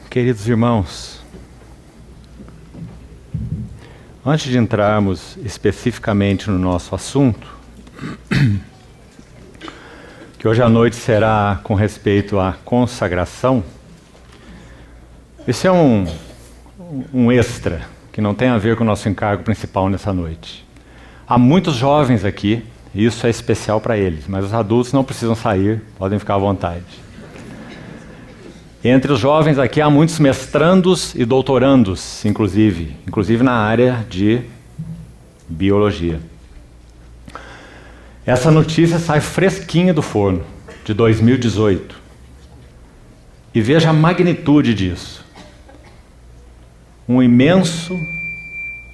Queridos irmãos, antes de entrarmos especificamente no nosso assunto, que hoje à noite será com respeito à consagração, esse é um extra, que não tem a ver com o nosso encargo principal nessa noite. Há muitos jovens aqui, e isso é especial para eles, mas os adultos não precisam sair, podem ficar à vontade. Entre os jovens aqui há muitos mestrandos e doutorandos, inclusive na área de biologia. Essa notícia sai fresquinha do forno, de 2018. E veja a magnitude disso. Um imenso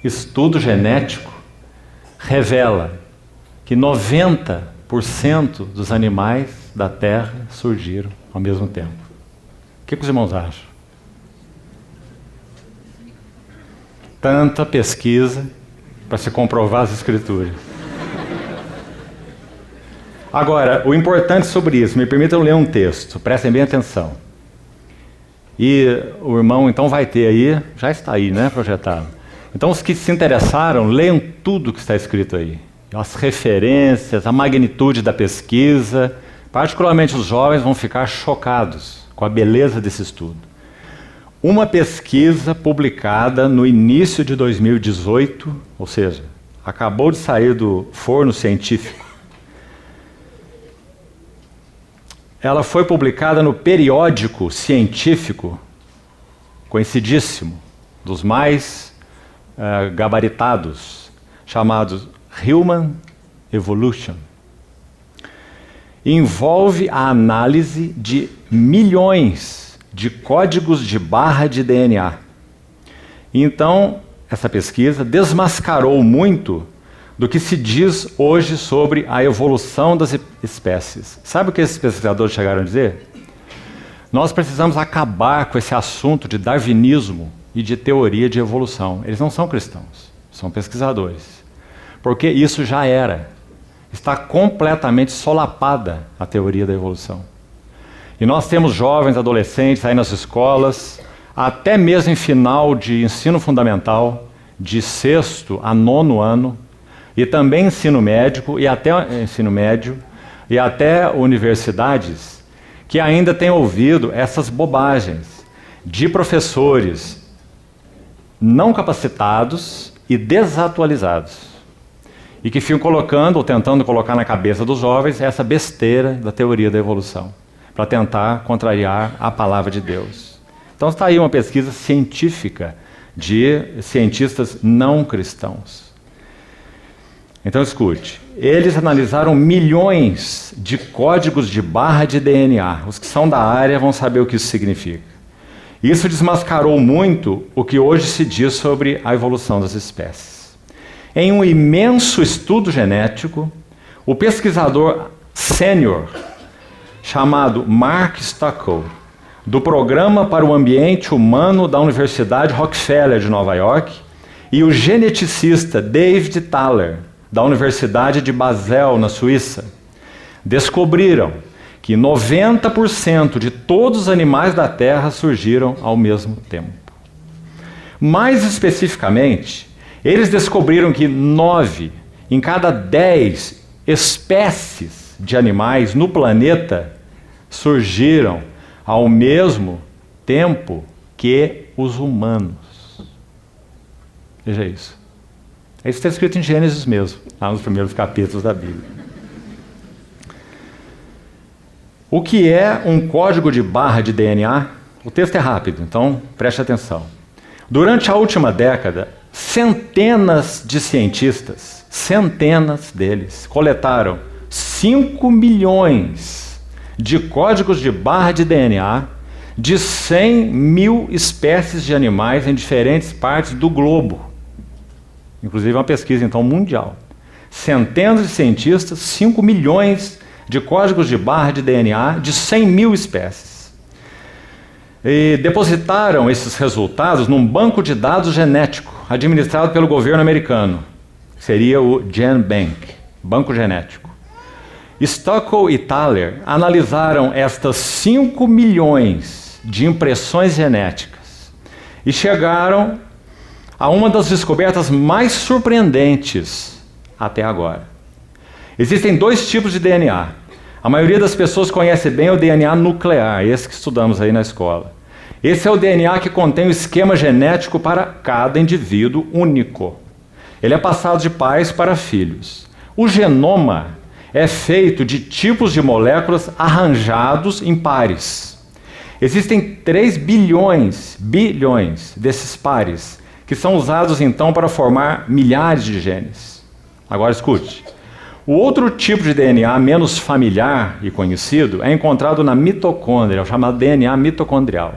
estudo genético revela que 90% dos animais da Terra surgiram ao mesmo tempo. O que os irmãos acham? Tanta pesquisa para se comprovar as escrituras. Agora, o importante sobre isso, me permitam ler um texto, prestem bem atenção. E o irmão então vai ter aí, já está aí, né, projetado. Então os que se interessaram, leiam tudo que está escrito aí. As referências, a magnitude da pesquisa, particularmente os jovens vão ficar chocados com a beleza desse estudo. Uma pesquisa publicada no início de 2018, ou seja, acabou de sair do forno científico. Ela foi publicada no periódico científico, conhecidíssimo, dos mais gabaritados, chamado Human Evolution. Envolve a análise de milhões de códigos de barra de DNA. Então, essa pesquisa desmascarou muito do que se diz hoje sobre a evolução das espécies. Sabe o que esses pesquisadores chegaram a dizer? Nós precisamos acabar com esse assunto de darwinismo e de teoria de evolução. Eles não são cristãos, são pesquisadores. Porque isso já era. Está completamente solapada a teoria da evolução. E nós temos jovens, adolescentes aí nas escolas, até mesmo em final de ensino fundamental, de 6º a 9º ano, e também ensino médio e até universidades, que ainda têm ouvido essas bobagens de professores não capacitados e desatualizados. E que ficam colocando, ou tentando colocar na cabeça dos jovens, essa besteira da teoria da evolução, para tentar contrariar a palavra de Deus. Então está aí uma pesquisa científica de cientistas não cristãos. Então escute, eles analisaram milhões de códigos de barra de DNA. Os que são da área vão saber o que isso significa. Isso desmascarou muito o que hoje se diz sobre a evolução das espécies. Em um imenso estudo genético, o pesquisador sênior, chamado Mark Stockwell, do Programa para o Ambiente Humano da Universidade Rockefeller de Nova York, e o geneticista David Thaler, da Universidade de Basel, na Suíça, descobriram que 90% de todos os animais da Terra surgiram ao mesmo tempo. Mais especificamente, eles descobriram que 9 em cada 10 espécies de animais no planeta surgiram ao mesmo tempo que os humanos. Veja isso. Isso está escrito em Gênesis mesmo, lá nos primeiros capítulos da Bíblia. O que é um código de barra de DNA? O texto é rápido, então preste atenção. Durante a última década, centenas de cientistas, centenas deles, coletaram 5 milhões de códigos de barra de DNA de 100 mil espécies de animais em diferentes partes do globo. Inclusive uma pesquisa, então, mundial. Centenas de cientistas, 5 milhões de códigos de barra de DNA de 100 mil espécies. E depositaram esses resultados num banco de dados genético, administrado pelo governo americano. Seria o GenBank, Banco Genético. Stockwell e Thaler analisaram estas 5 milhões de impressões genéticas e chegaram a uma das descobertas mais surpreendentes até agora. Existem dois tipos de DNA. A maioria das pessoas conhece bem o DNA nuclear, esse que estudamos aí na escola. Esse é o DNA que contém o esquema genético para cada indivíduo único. Ele é passado de pais para filhos. O genoma é feito de tipos de moléculas arranjados em pares. Existem 3 bilhões desses pares, que são usados então para formar milhares de genes. Agora escute. O outro tipo de DNA menos familiar e conhecido é encontrado na mitocôndria, o chamado DNA mitocondrial.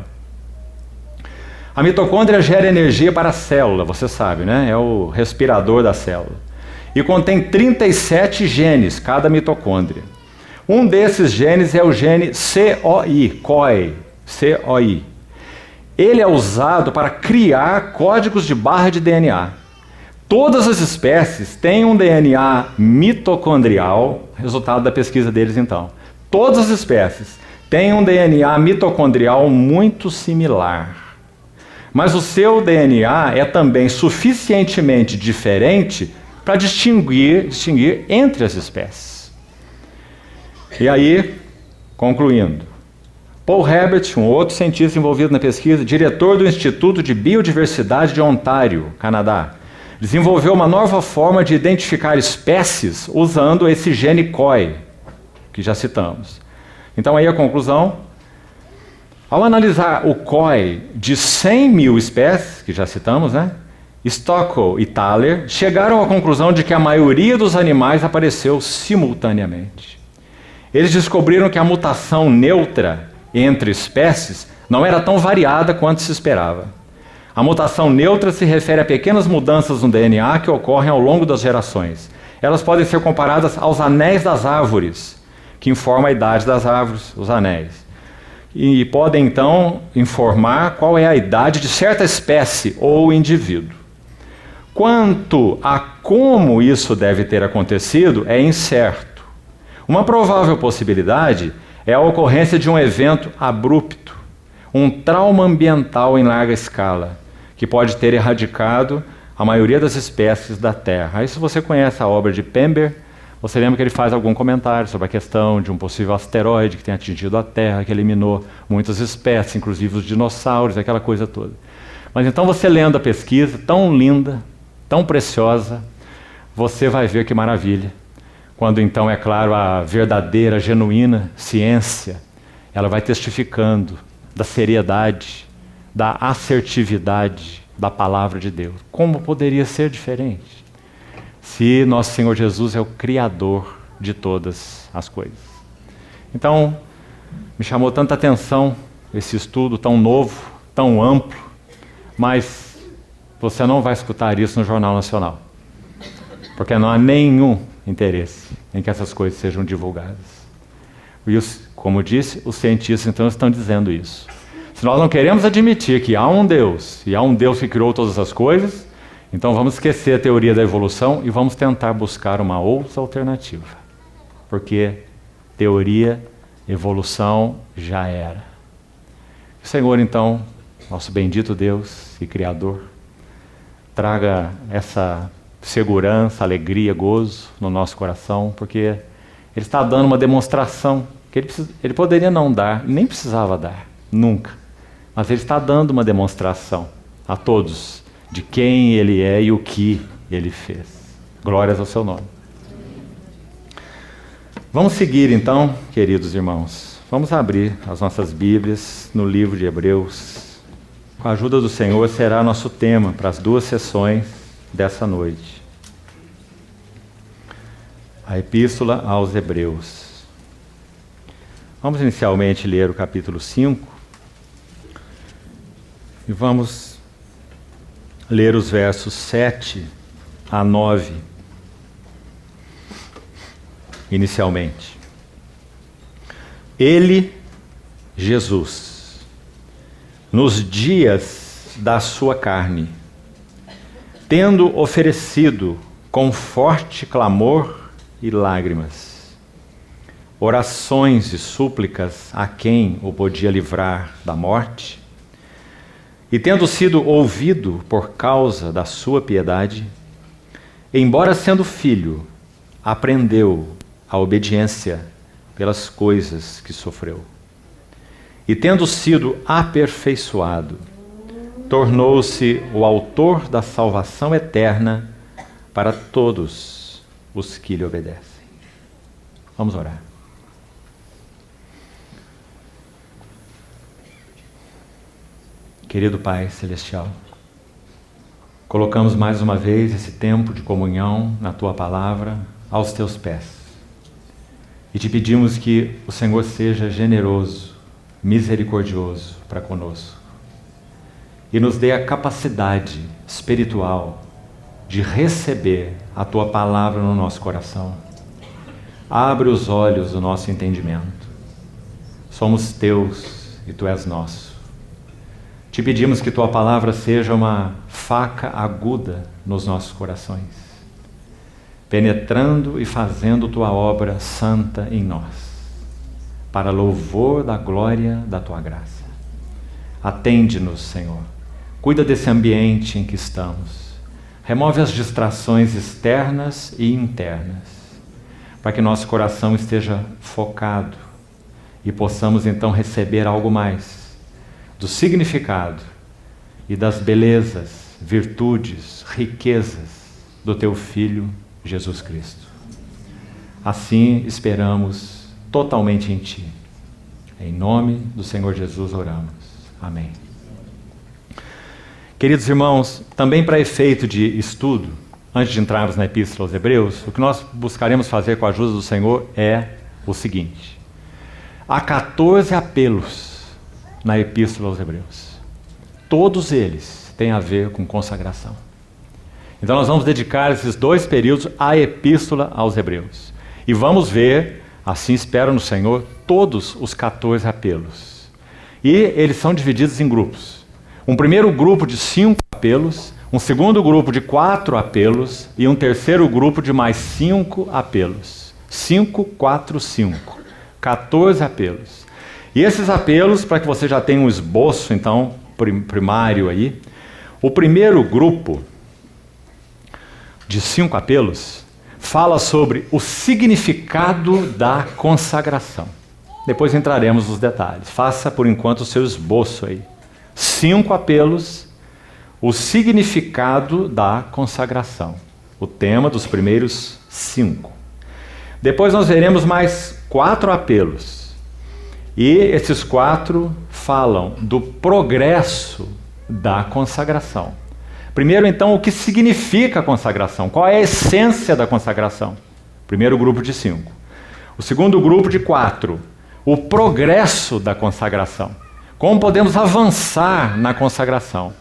A mitocôndria gera energia para a célula, você sabe, né? É o respirador da célula. E contém 37 genes, cada mitocôndria. Um desses genes é o gene COI. Ele é usado para criar códigos de barra de DNA. Todas as espécies têm um DNA mitocondrial, resultado da pesquisa deles então. Todas as espécies têm um DNA mitocondrial muito similar. Mas o seu DNA é também suficientemente diferente para distinguir entre as espécies. E aí, concluindo, Paul Herbert, um outro cientista envolvido na pesquisa, diretor do Instituto de Biodiversidade de Ontário, Canadá, desenvolveu uma nova forma de identificar espécies usando esse gene COI, que já citamos. Então aí a conclusão: ao analisar o COI de 100 mil espécies, que já citamos, né? Stockel e Thaler chegaram à conclusão de que a maioria dos animais apareceu simultaneamente. Eles descobriram que a mutação neutra entre espécies não era tão variada quanto se esperava. A mutação neutra se refere a pequenas mudanças no DNA que ocorrem ao longo das gerações. Elas podem ser comparadas aos anéis das árvores, que informam a idade das árvores, os anéis. E podem, então, informar qual é a idade de certa espécie ou indivíduo. Quanto a como isso deve ter acontecido é incerto. Uma provável possibilidade é a ocorrência de um evento abrupto, um trauma ambiental em larga escala, que pode ter erradicado a maioria das espécies da Terra. Aí, se você conhece a obra de Pember, você lembra que ele faz algum comentário sobre a questão de um possível asteroide que tem atingido a Terra, que eliminou muitas espécies, inclusive os dinossauros, aquela coisa toda. Mas então você lendo a pesquisa, tão linda, tão preciosa, você vai ver que maravilha. Quando então, é claro, a verdadeira, genuína ciência, ela vai testificando da seriedade, da assertividade da palavra de Deus. Como poderia ser diferente? Se nosso Senhor Jesus é o Criador de todas as coisas. Então, me chamou tanta atenção esse estudo tão novo, tão amplo, mas você não vai escutar isso no Jornal Nacional, porque não há nenhum interesse em que essas coisas sejam divulgadas. E, como disse, os cientistas então estão dizendo isso. Se nós não queremos admitir que há um Deus, e há um Deus que criou todas as coisas, então vamos esquecer a teoria da evolução e vamos tentar buscar uma outra alternativa. Porque teoria, evolução já era. O Senhor, então, nosso bendito Deus e Criador, traga essa segurança, alegria, gozo no nosso coração, porque Ele está dando uma demonstração que Ele poderia não dar, nem precisava dar, nunca. Mas Ele está dando uma demonstração a todos de quem Ele é e o que Ele fez. Glórias ao seu nome. Vamos seguir então, queridos irmãos. Vamos abrir as nossas Bíblias no livro de Hebreus. Com a ajuda do Senhor será nosso tema para as 2 sessões dessa noite. A Epístola aos Hebreus. Vamos inicialmente ler o capítulo 5 e vamos ler os versos 7 a 9, inicialmente. Ele, Jesus, nos dias da sua carne, tendo oferecido com forte clamor e lágrimas orações e súplicas a quem o podia livrar da morte, e tendo sido ouvido por causa da sua piedade, embora sendo filho, aprendeu a obediência pelas coisas que sofreu. E tendo sido aperfeiçoado, tornou-se o autor da salvação eterna para todos os que lhe obedecem. Vamos orar. Querido Pai Celestial, colocamos mais uma vez esse tempo de comunhão na Tua Palavra aos Teus pés. E te pedimos que o Senhor seja generoso, misericordioso para conosco. E nos dê a capacidade espiritual de receber a Tua Palavra no nosso coração. Abre os olhos do nosso entendimento. Somos Teus e Tu és nosso. Te pedimos que Tua Palavra seja uma faca aguda nos nossos corações, penetrando e fazendo Tua obra santa em nós, para louvor da glória da Tua graça. Atende-nos, Senhor. Cuida desse ambiente em que estamos. Remove as distrações externas e internas, para que nosso coração esteja focado e possamos então receber algo mais do significado e das belezas, virtudes, riquezas do Teu Filho, Jesus Cristo. Assim esperamos totalmente em Ti. Em nome do Senhor Jesus oramos. Amém. Queridos irmãos, também para efeito de estudo, antes de entrarmos na Epístola aos Hebreus, o que nós buscaremos fazer com a ajuda do Senhor é o seguinte: há 14 apelos na Epístola aos Hebreus. Todos eles têm a ver com consagração. Então nós vamos dedicar esses 2 períodos à Epístola aos Hebreus. E vamos ver, assim espero no Senhor, todos os 14 apelos. E eles são divididos em grupos. Um primeiro grupo de 5 apelos, um segundo grupo de 4 apelos e um terceiro grupo de mais 5 apelos. 5, 4, 5. 14 apelos. E esses apelos, para que você já tenha um esboço, então, primário aí, o primeiro grupo de 5 apelos fala sobre o significado da consagração. Depois entraremos nos detalhes. Faça, por enquanto, o seu esboço aí. 5 apelos, o significado da consagração. O tema dos primeiros 5. Depois nós veremos mais 4 apelos. E esses 4 falam do progresso da consagração. Primeiro, então, o que significa a consagração? Qual é a essência da consagração? Primeiro grupo de 5. O segundo grupo de 4, o progresso da consagração. Como podemos avançar na consagração?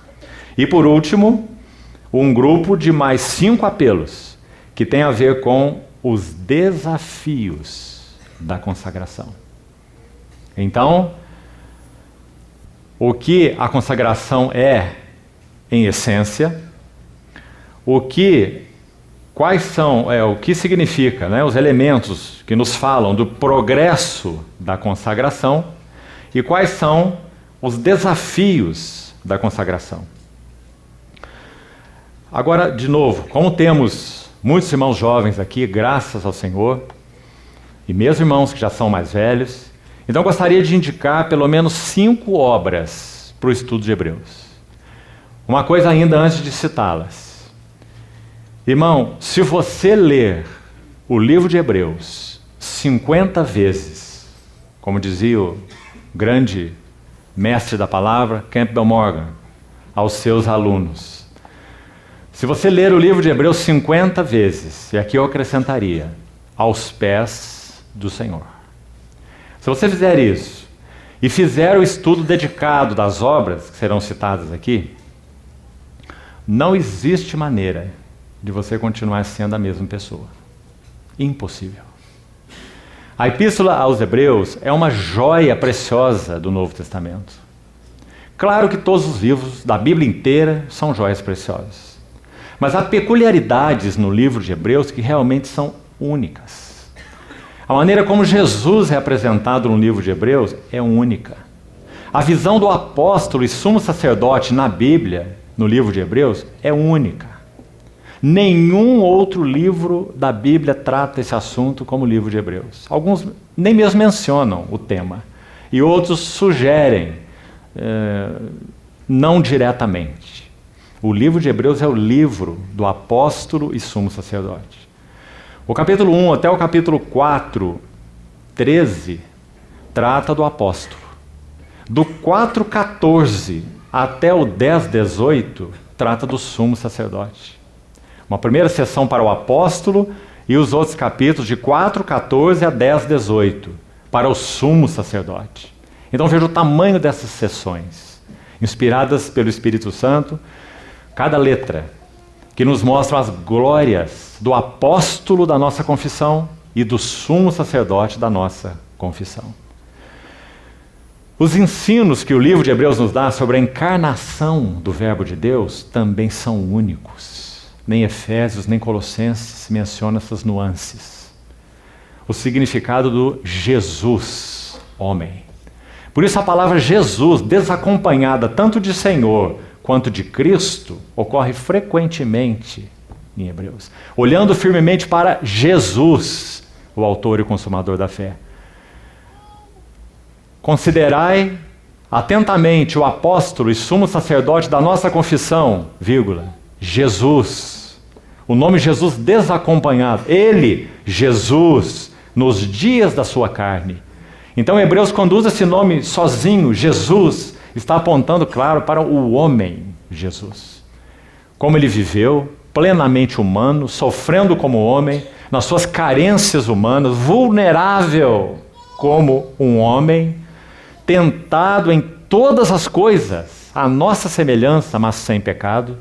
E por último, um grupo de mais 5 apelos, que tem a ver com os desafios da consagração. Então, o que a consagração é, em essência, o que significa, né, os elementos que nos falam do progresso da consagração e quais são os desafios da consagração. Agora, de novo, como temos muitos irmãos jovens aqui, graças ao Senhor, e mesmo irmãos que já são mais velhos, então gostaria de indicar pelo menos 5 obras para o estudo de Hebreus. Uma coisa ainda antes de citá-las. Irmão, se você ler o livro de Hebreus 50 vezes, como dizia o grande mestre da palavra, Campbell Morgan, aos seus alunos, se você ler o livro de Hebreus 50 vezes, e aqui eu acrescentaria, aos pés do Senhor. Se você fizer isso, e fizer o estudo dedicado das obras que serão citadas aqui, não existe maneira de você continuar sendo a mesma pessoa. Impossível. A Epístola aos Hebreus é uma joia preciosa do Novo Testamento. Claro que todos os livros da Bíblia inteira são joias preciosas. Mas há peculiaridades no livro de Hebreus que realmente são únicas. A maneira como Jesus é apresentado no livro de Hebreus é única. A visão do apóstolo e sumo sacerdote na Bíblia, no livro de Hebreus, é única. Nenhum outro livro da Bíblia trata esse assunto como o livro de Hebreus. Alguns nem mesmo mencionam o tema. E outros sugerem, não diretamente. O livro de Hebreus é o livro do apóstolo e sumo sacerdote. O capítulo 1 até o capítulo 4, 13, trata do apóstolo. Do 4:14 até o 10:18, trata do sumo sacerdote. Uma primeira sessão para o apóstolo e os outros capítulos de 4:14 a 10:18 para o sumo sacerdote. Então veja o tamanho dessas sessões, inspiradas pelo Espírito Santo, cada letra, que nos mostram as glórias do apóstolo da nossa confissão e do sumo sacerdote da nossa confissão. Os ensinos que o livro de Hebreus nos dá sobre a encarnação do Verbo de Deus também são únicos. Nem Efésios, nem Colossenses mencionam essas nuances. O significado do Jesus, homem. Por isso a palavra Jesus, desacompanhada tanto de Senhor quanto de Cristo, ocorre frequentemente em Hebreus. Olhando firmemente para Jesus, o autor e consumador da fé. Considerai atentamente o apóstolo e sumo sacerdote da nossa confissão, vírgula, Jesus. O nome Jesus desacompanhado. Ele, Jesus, nos dias da sua carne. Então Hebreus, quando usa esse nome sozinho, Jesus, está apontando, claro, para o homem Jesus. Como ele viveu, plenamente humano, sofrendo como homem, nas suas carências humanas, vulnerável como um homem, tentado em todas as coisas, à nossa semelhança, mas sem pecado.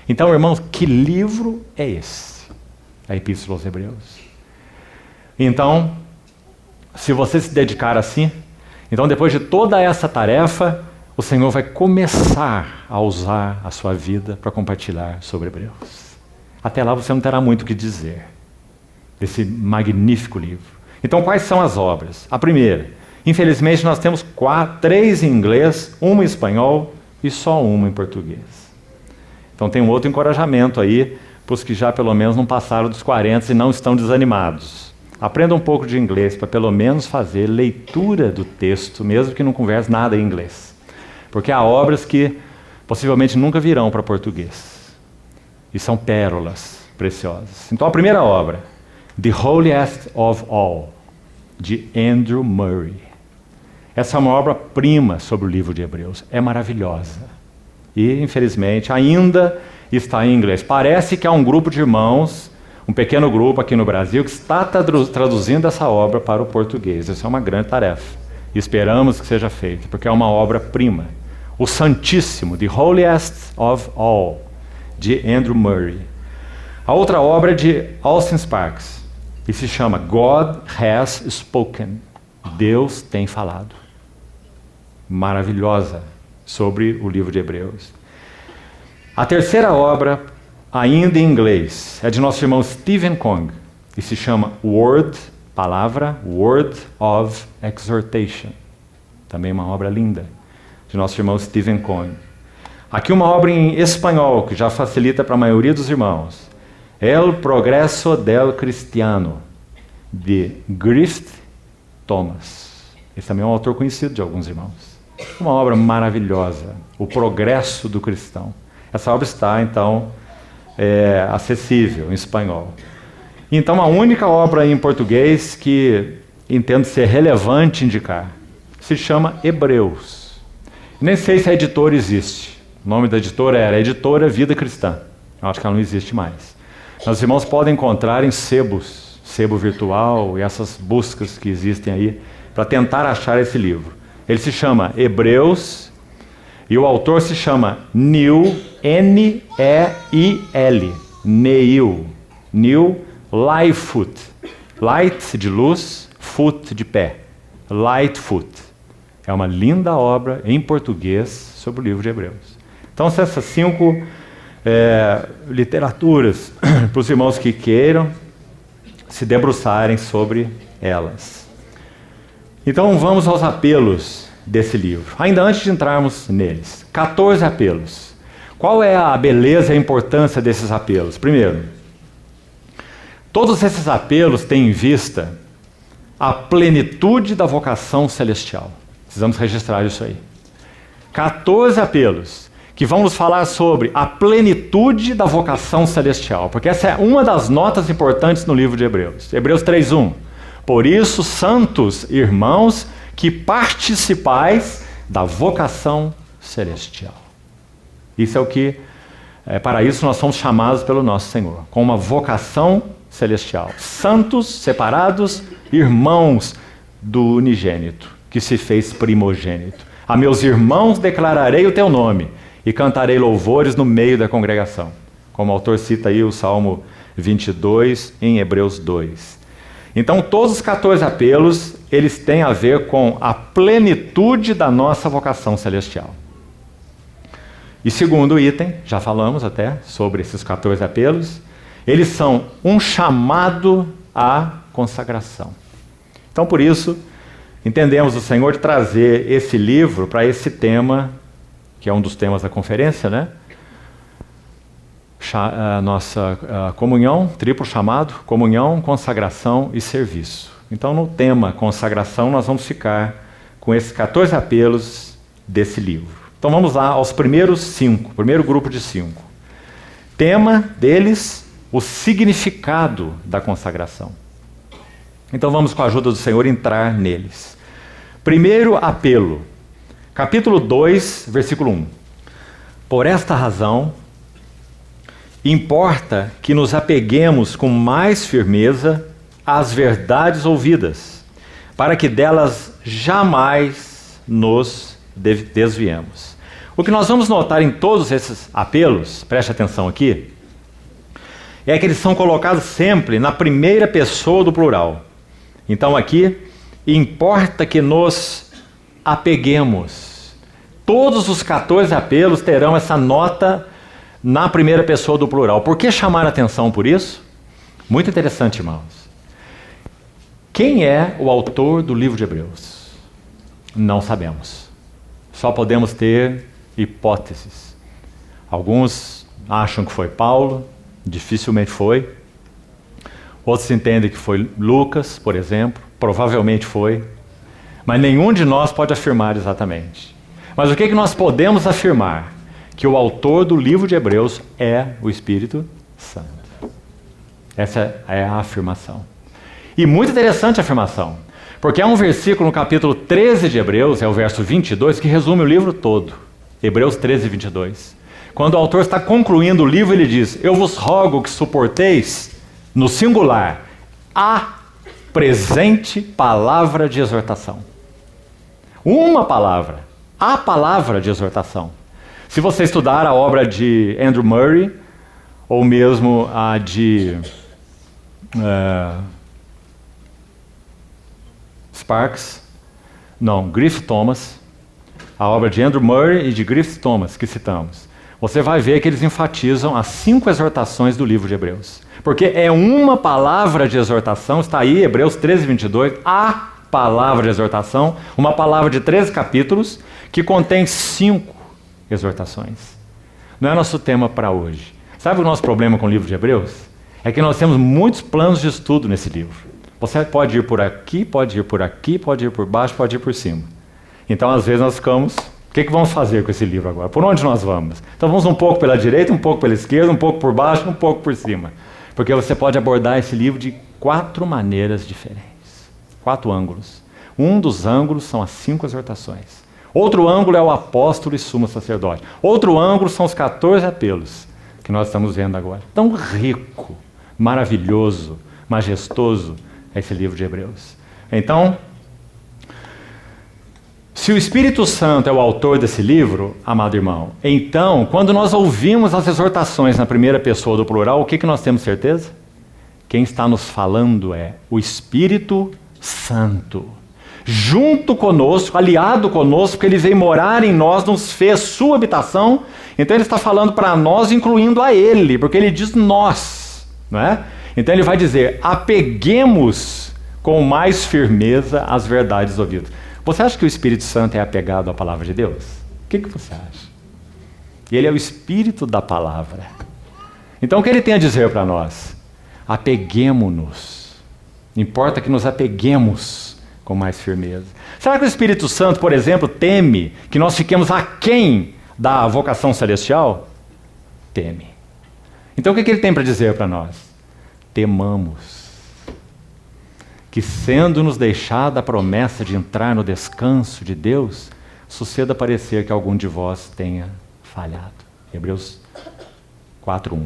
Então, irmãos, que livro é esse? A Epístola aos Hebreus. Então, se você se dedicar assim, então depois de toda essa tarefa, o Senhor vai começar a usar a sua vida para compartilhar sobre Hebreus. Até lá você não terá muito o que dizer desse magnífico livro. Então, quais são as obras? A primeira, infelizmente nós temos 3 em inglês, uma em espanhol e só uma em português. Então tem um outro encorajamento aí para os que já pelo menos não passaram dos 40 e não estão desanimados. Aprenda um pouco de inglês para pelo menos fazer leitura do texto, mesmo que não converse nada em inglês. Porque há obras que possivelmente nunca virão para português. E são pérolas preciosas. Então a primeira obra, The Holiest of All, de Andrew Murray. Essa é uma obra-prima sobre o livro de Hebreus. É maravilhosa. E, infelizmente, ainda está em inglês. Parece que há um grupo de irmãos, um pequeno grupo aqui no Brasil, que está traduzindo essa obra para o português. Essa é uma grande tarefa. E esperamos que seja feita, porque é uma obra-prima. O Santíssimo, The Holiest of All, de Andrew Murray. A outra obra é de Austin Sparks, e se chama God Has Spoken. Deus tem falado. Maravilhosa, sobre o livro de Hebreus. A terceira obra, ainda em inglês, é de nosso irmão Stephen Kong, e se chama Word, palavra, Word of Exhortation. Também uma obra linda, de nosso irmão Stephen Kong. Aqui uma obra em espanhol, que já facilita para a maioria dos irmãos. El Progresso del Cristiano, de Griffith Thomas. Esse também é um autor conhecido de alguns irmãos. Uma obra maravilhosa, O Progresso do Cristão. Essa obra está, então, acessível em espanhol. Então, a única obra em português que entendo ser relevante indicar se chama Hebreus. Nem sei se a editora existe. O nome da editora era Editora Vida Cristã. Eu acho que ela não existe mais. Mas os irmãos podem encontrar em sebos, sebo virtual e essas buscas que existem aí, para tentar achar esse livro. Ele se chama Hebreus e o autor se chama Neil, N-E-I-L, Neil Lightfoot. Light de luz, foot de pé. Lightfoot. É uma linda obra em português sobre o livro de Hebreus. Então, essas 5 literaturas para os irmãos que queiram se debruçarem sobre elas. Então vamos aos apelos desse livro. Ainda antes de entrarmos neles, 14 apelos. Qual é a beleza e a importância desses apelos? Primeiro, todos esses apelos têm em vista a plenitude da vocação celestial. Precisamos registrar isso aí. 14 apelos que vão nos falar sobre a plenitude da vocação celestial, porque essa é uma das notas importantes no livro de Hebreus. Hebreus 3:1. Por isso, santos irmãos, que participais da vocação celestial. Isso é o que, para isso nós somos chamados pelo nosso Senhor, com uma vocação celestial. Santos, separados, irmãos do unigênito, que se fez primogênito. A meus irmãos declararei o teu nome e cantarei louvores no meio da congregação. Como o autor cita aí o Salmo 22 em Hebreus 2. Então todos os 14 apelos, eles têm a ver com a plenitude da nossa vocação celestial. E segundo item, já falamos até sobre esses 14 apelos, eles são um chamado à consagração. Então por isso, entendemos o Senhor de trazer esse livro para esse tema, que é um dos temas da conferência, né? A nossa comunhão, triplo chamado, comunhão, consagração e serviço. Então no tema consagração nós vamos ficar com esses 14 apelos desse livro. Então vamos lá aos primeiros 5, primeiro grupo de 5. Tema deles, o significado da consagração. Então vamos com a ajuda do Senhor entrar neles. Primeiro apelo, capítulo 2, versículo 1. Por esta razão, importa que nos apeguemos com mais firmeza às verdades ouvidas, para que delas jamais nos desviemos. O que nós vamos notar em todos esses apelos, preste atenção aqui, é que eles são colocados sempre na primeira pessoa do plural. Então aqui, importa que nos apeguemos. Todos os 14 apelos terão essa nota na primeira pessoa do plural. Por que chamar a atenção por isso? Muito interessante, irmãos. Quem é o autor do livro de Hebreus? Não sabemos. Só podemos ter hipóteses. Alguns acham que foi Paulo, dificilmente foi. Outros entendem que foi Lucas, por exemplo, provavelmente foi. Mas nenhum de nós pode afirmar exatamente. Mas o que nós podemos afirmar? Que o autor do livro de Hebreus é o Espírito Santo. Essa é a afirmação. E muito interessante a afirmação, porque há um versículo no capítulo 13 de Hebreus, é o verso 22, que resume o livro todo. Hebreus 13, 22. Quando o autor está concluindo o livro, ele diz: eu vos rogo que suporteis, no singular, a presente palavra de exortação. Uma palavra, a palavra de exortação. Se você estudar a obra de Andrew Murray, ou mesmo a de Griffith Thomas, a obra de Andrew Murray e de Griffith Thomas, que citamos, você vai ver que eles enfatizam as 5 exortações do livro de Hebreus. Porque é uma palavra de exortação, está aí, Hebreus 13, 22, a palavra de exortação, uma palavra de 13 capítulos, que contém 5 exortações. Não é nosso tema para hoje. Sabe o nosso problema com o livro de Hebreus? É que nós temos muitos planos de estudo nesse livro. Você pode ir por aqui, pode ir por aqui, pode ir por baixo, pode ir por cima. Então, às vezes, nós ficamos... O que vamos fazer com esse livro agora? Por onde nós vamos? Então, vamos um pouco pela direita, um pouco pela esquerda, um pouco por baixo, um pouco por cima. Porque você pode abordar esse livro de 4 maneiras diferentes. 4 ângulos. Um dos ângulos são as 5 exortações. Outro ângulo é o apóstolo e sumo sacerdote. Outro ângulo são os 14 apelos que nós estamos vendo agora. Tão rico, maravilhoso, majestoso é esse livro de Hebreus. Então, se o Espírito Santo é o autor desse livro, amado irmão, então, quando nós ouvimos as exortações na primeira pessoa do plural, o que nós temos certeza? Quem está nos falando é o Espírito Santo. Junto conosco, aliado conosco, porque ele veio morar em nós, nos fez sua habitação. Então ele está falando para nós, incluindo a ele, porque ele diz nós, não é? Então ele vai dizer: apeguemos com mais firmeza as verdades ouvidas. Você acha que o Espírito Santo é apegado à palavra de Deus? O que você acha? Ele é o Espírito da palavra. Então o que ele tem a dizer para nós? Apeguemo-nos. Importa que nos apeguemos com mais firmeza. Será que o Espírito Santo, por exemplo, teme que nós fiquemos aquém da vocação celestial? Teme. Então o que ele tem para dizer para nós? Temamos. Que sendo-nos deixada a promessa de entrar no descanso de Deus, suceda parecer que algum de vós tenha falhado. Hebreus 4:1.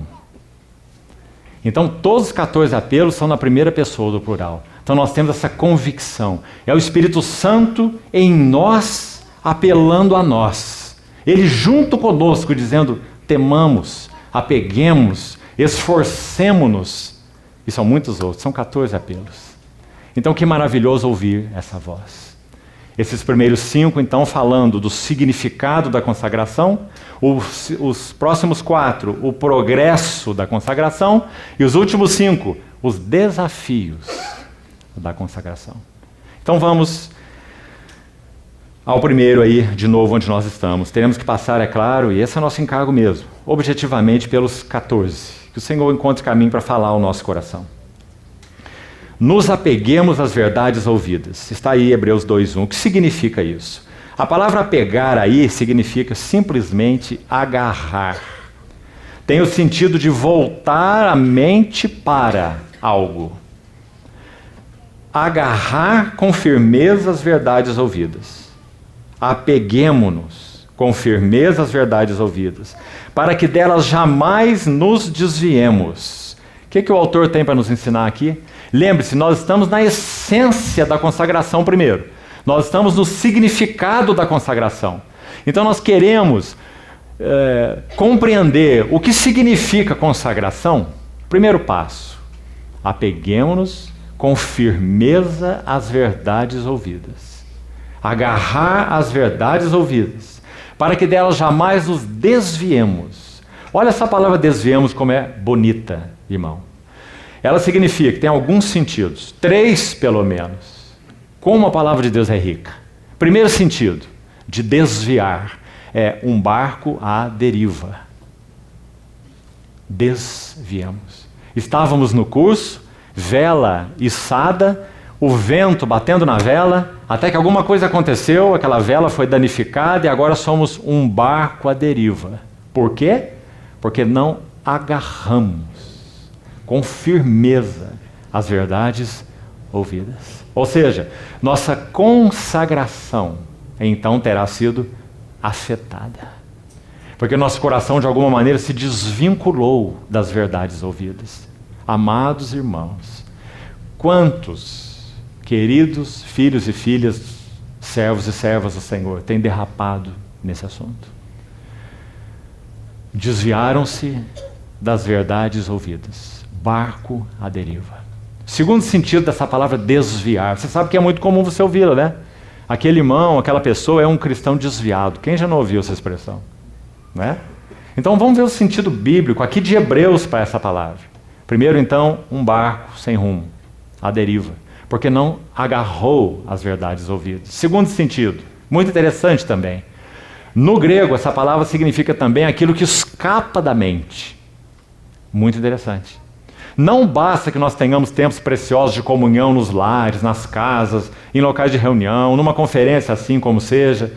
Então todos os 14 apelos são na primeira pessoa do plural. Então nós temos essa convicção. É o Espírito Santo em nós, apelando a nós. Ele junto conosco, dizendo, temamos, apeguemos, esforcemo-nos. E são muitos outros, são 14 apelos. Então que maravilhoso ouvir essa voz. Esses primeiros 5, então, falando do significado da consagração, os próximos 4, o progresso da consagração, e os últimos 5, os desafios da consagração. Então vamos ao primeiro aí, de novo, onde nós estamos. Teremos que passar, é claro, e esse é o nosso encargo mesmo, objetivamente pelos 14, que o Senhor encontre caminho para falar ao nosso coração. Nos apeguemos às verdades ouvidas. Está aí Hebreus 2:1. O que significa isso? A palavra apegar aí significa simplesmente agarrar. Tem o sentido de voltar a mente para algo. Agarrar com firmeza as verdades ouvidas. Apeguemo-nos com firmeza às verdades ouvidas, para que delas jamais nos desviemos. O que o autor tem para nos ensinar aqui? Lembre-se, nós estamos na essência da consagração primeiro. Nós estamos no significado da consagração. Então nós queremos compreender o que significa consagração. Primeiro passo, apeguemo-nos com firmeza às verdades ouvidas. Agarrar as verdades ouvidas, para que delas jamais nos desviemos. Olha essa palavra desviemos como é bonita, irmão. Ela significa que tem alguns sentidos, 3 pelo menos. Como a palavra de Deus é rica. Primeiro sentido, de desviar, é um barco à deriva. Desviamos. Estávamos no curso, vela içada, o vento batendo na vela, até que alguma coisa aconteceu, aquela vela foi danificada e agora somos um barco à deriva. Por quê? Porque não agarramos com firmeza as verdades ouvidas. Ou seja, nossa consagração então terá sido afetada. Porque nosso coração de alguma maneira se desvinculou das verdades ouvidas. Amados irmãos, quantos queridos filhos e filhas, servos e servas do Senhor têm derrapado nesse assunto? Desviaram-se das verdades ouvidas. Barco à deriva. Segundo sentido dessa palavra desviar, você sabe que é muito comum você ouvi-la, né? Aquele irmão, aquela pessoa é um cristão desviado. Quem já não ouviu essa expressão? Não é? Então vamos ver o sentido bíblico aqui de Hebreus para essa palavra. Primeiro então, um barco sem rumo, à deriva, porque não agarrou as verdades ouvidas. Segundo sentido, muito interessante também. No grego essa palavra significa também aquilo que escapa da mente. Muito interessante. Não basta que nós tenhamos tempos preciosos de comunhão nos lares, nas casas, em locais de reunião, numa conferência assim como seja,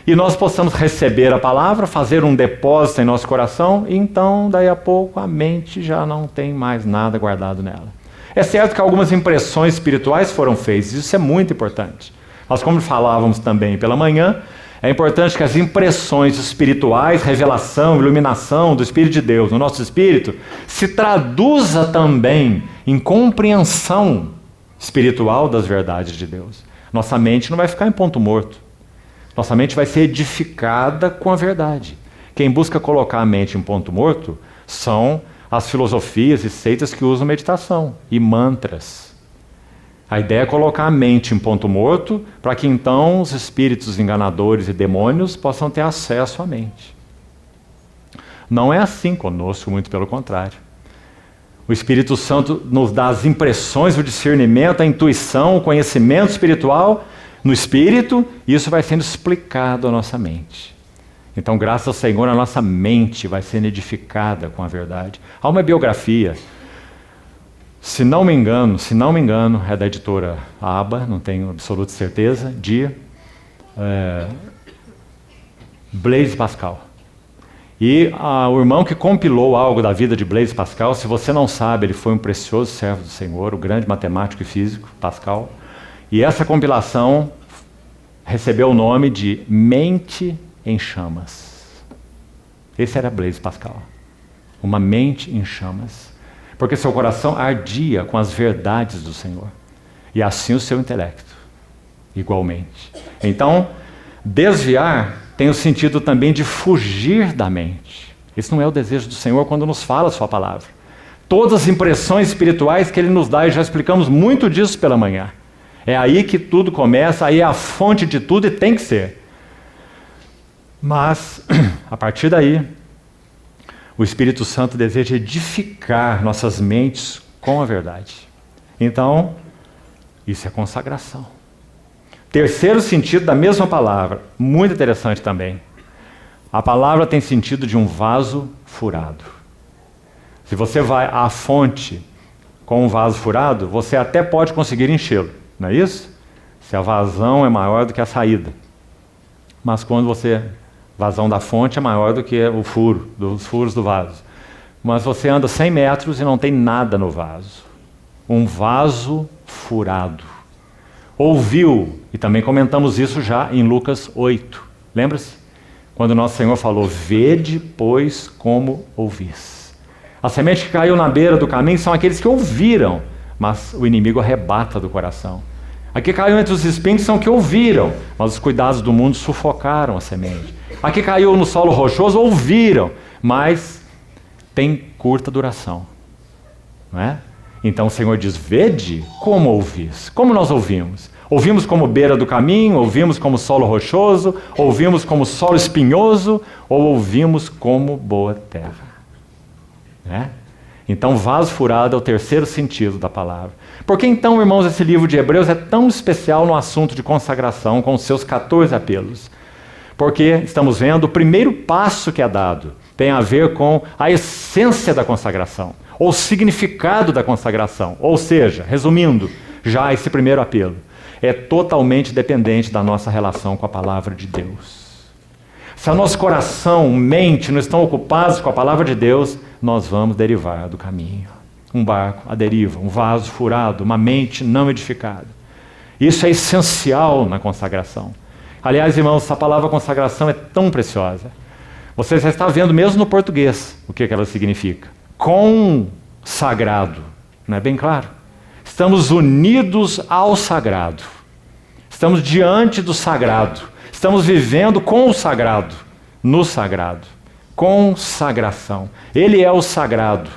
e nós possamos receber a palavra, fazer um depósito em nosso coração, e então, daí a pouco, a mente já não tem mais nada guardado nela. É certo que algumas impressões espirituais foram feitas, isso é muito importante. Nós, como falávamos também pela manhã, é importante que as impressões espirituais, revelação, iluminação do Espírito de Deus no nosso espírito, se traduza também em compreensão espiritual das verdades de Deus. Nossa mente não vai ficar em ponto morto. Nossa mente vai ser edificada com a verdade. Quem busca colocar a mente em ponto morto são as filosofias e seitas que usam meditação e mantras. A ideia é colocar a mente em ponto morto para que então os espíritos enganadores e demônios possam ter acesso à mente. Não é assim conosco, muito pelo contrário. O Espírito Santo nos dá as impressões, o discernimento, a intuição, o conhecimento espiritual no Espírito, e isso vai sendo explicado à nossa mente. Então, graças ao Senhor, a nossa mente vai sendo edificada com a verdade. Há uma biografia, se não me engano, é da editora ABA, não tenho absoluta certeza, de Blaise Pascal. E o irmão que compilou algo da vida de Blaise Pascal, se você não sabe, ele foi um precioso servo do Senhor, o grande matemático e físico, Pascal. E essa compilação recebeu o nome de Mente em Chamas. Esse era Blaise Pascal. Uma mente em chamas. Porque seu coração ardia com as verdades do Senhor. E assim o seu intelecto, igualmente. Então, desviar tem o sentido também de fugir da mente. Esse não é o desejo do Senhor quando nos fala a sua palavra. Todas as impressões espirituais que Ele nos dá, e já explicamos muito disso pela manhã. É aí que tudo começa, aí é a fonte de tudo e tem que ser. Mas, a partir daí, o Espírito Santo deseja edificar nossas mentes com a verdade. Então, isso é consagração. Terceiro sentido da mesma palavra, muito interessante também. A palavra tem sentido de um vaso furado. Se você vai à fonte com um vaso furado, você até pode conseguir enchê-lo, não é isso? Se a vazão é maior do que a saída. Mas quando vazão da fonte é maior do que o furo, dos furos do vaso. Mas você anda 100 metros e não tem nada no vaso. Um vaso furado. Ouviu, e também comentamos isso já em Lucas 8. Lembra-se? Quando nosso Senhor falou, vede, pois, como ouvis. A semente que caiu na beira do caminho são aqueles que ouviram, mas o inimigo arrebata do coração. Aqui caiu entre os espinhos são que ouviram, mas os cuidados do mundo sufocaram a semente. Aqui caiu no solo rochoso, ouviram, mas tem curta duração. Não é? Então o Senhor diz, vede como ouvis. Como nós ouvimos? Ouvimos como beira do caminho, ouvimos como solo rochoso, ouvimos como solo espinhoso, ou ouvimos como boa terra. Né? Então vaso furado é o terceiro sentido da palavra. Por que então, irmãos, esse livro de Hebreus é tão especial no assunto de consagração, com os seus 14 apelos? Porque estamos vendo o primeiro passo que é dado, tem a ver com a essência da consagração, ou significado da consagração. Ou seja, resumindo, já esse primeiro apelo é totalmente dependente da nossa relação com a palavra de Deus. Se o nosso coração, mente não estão ocupados com a palavra de Deus, nós vamos derivar do caminho. Um barco à deriva, um vaso furado, uma mente não edificada. Isso é essencial na consagração. Aliás, irmãos, essa palavra consagração é tão preciosa. Você já está vendo mesmo no português o que ela significa. Consagrado. Não é bem claro? Estamos unidos ao sagrado. Estamos diante do sagrado. Estamos vivendo com o sagrado, no sagrado. Consagração. Ele é o sagrado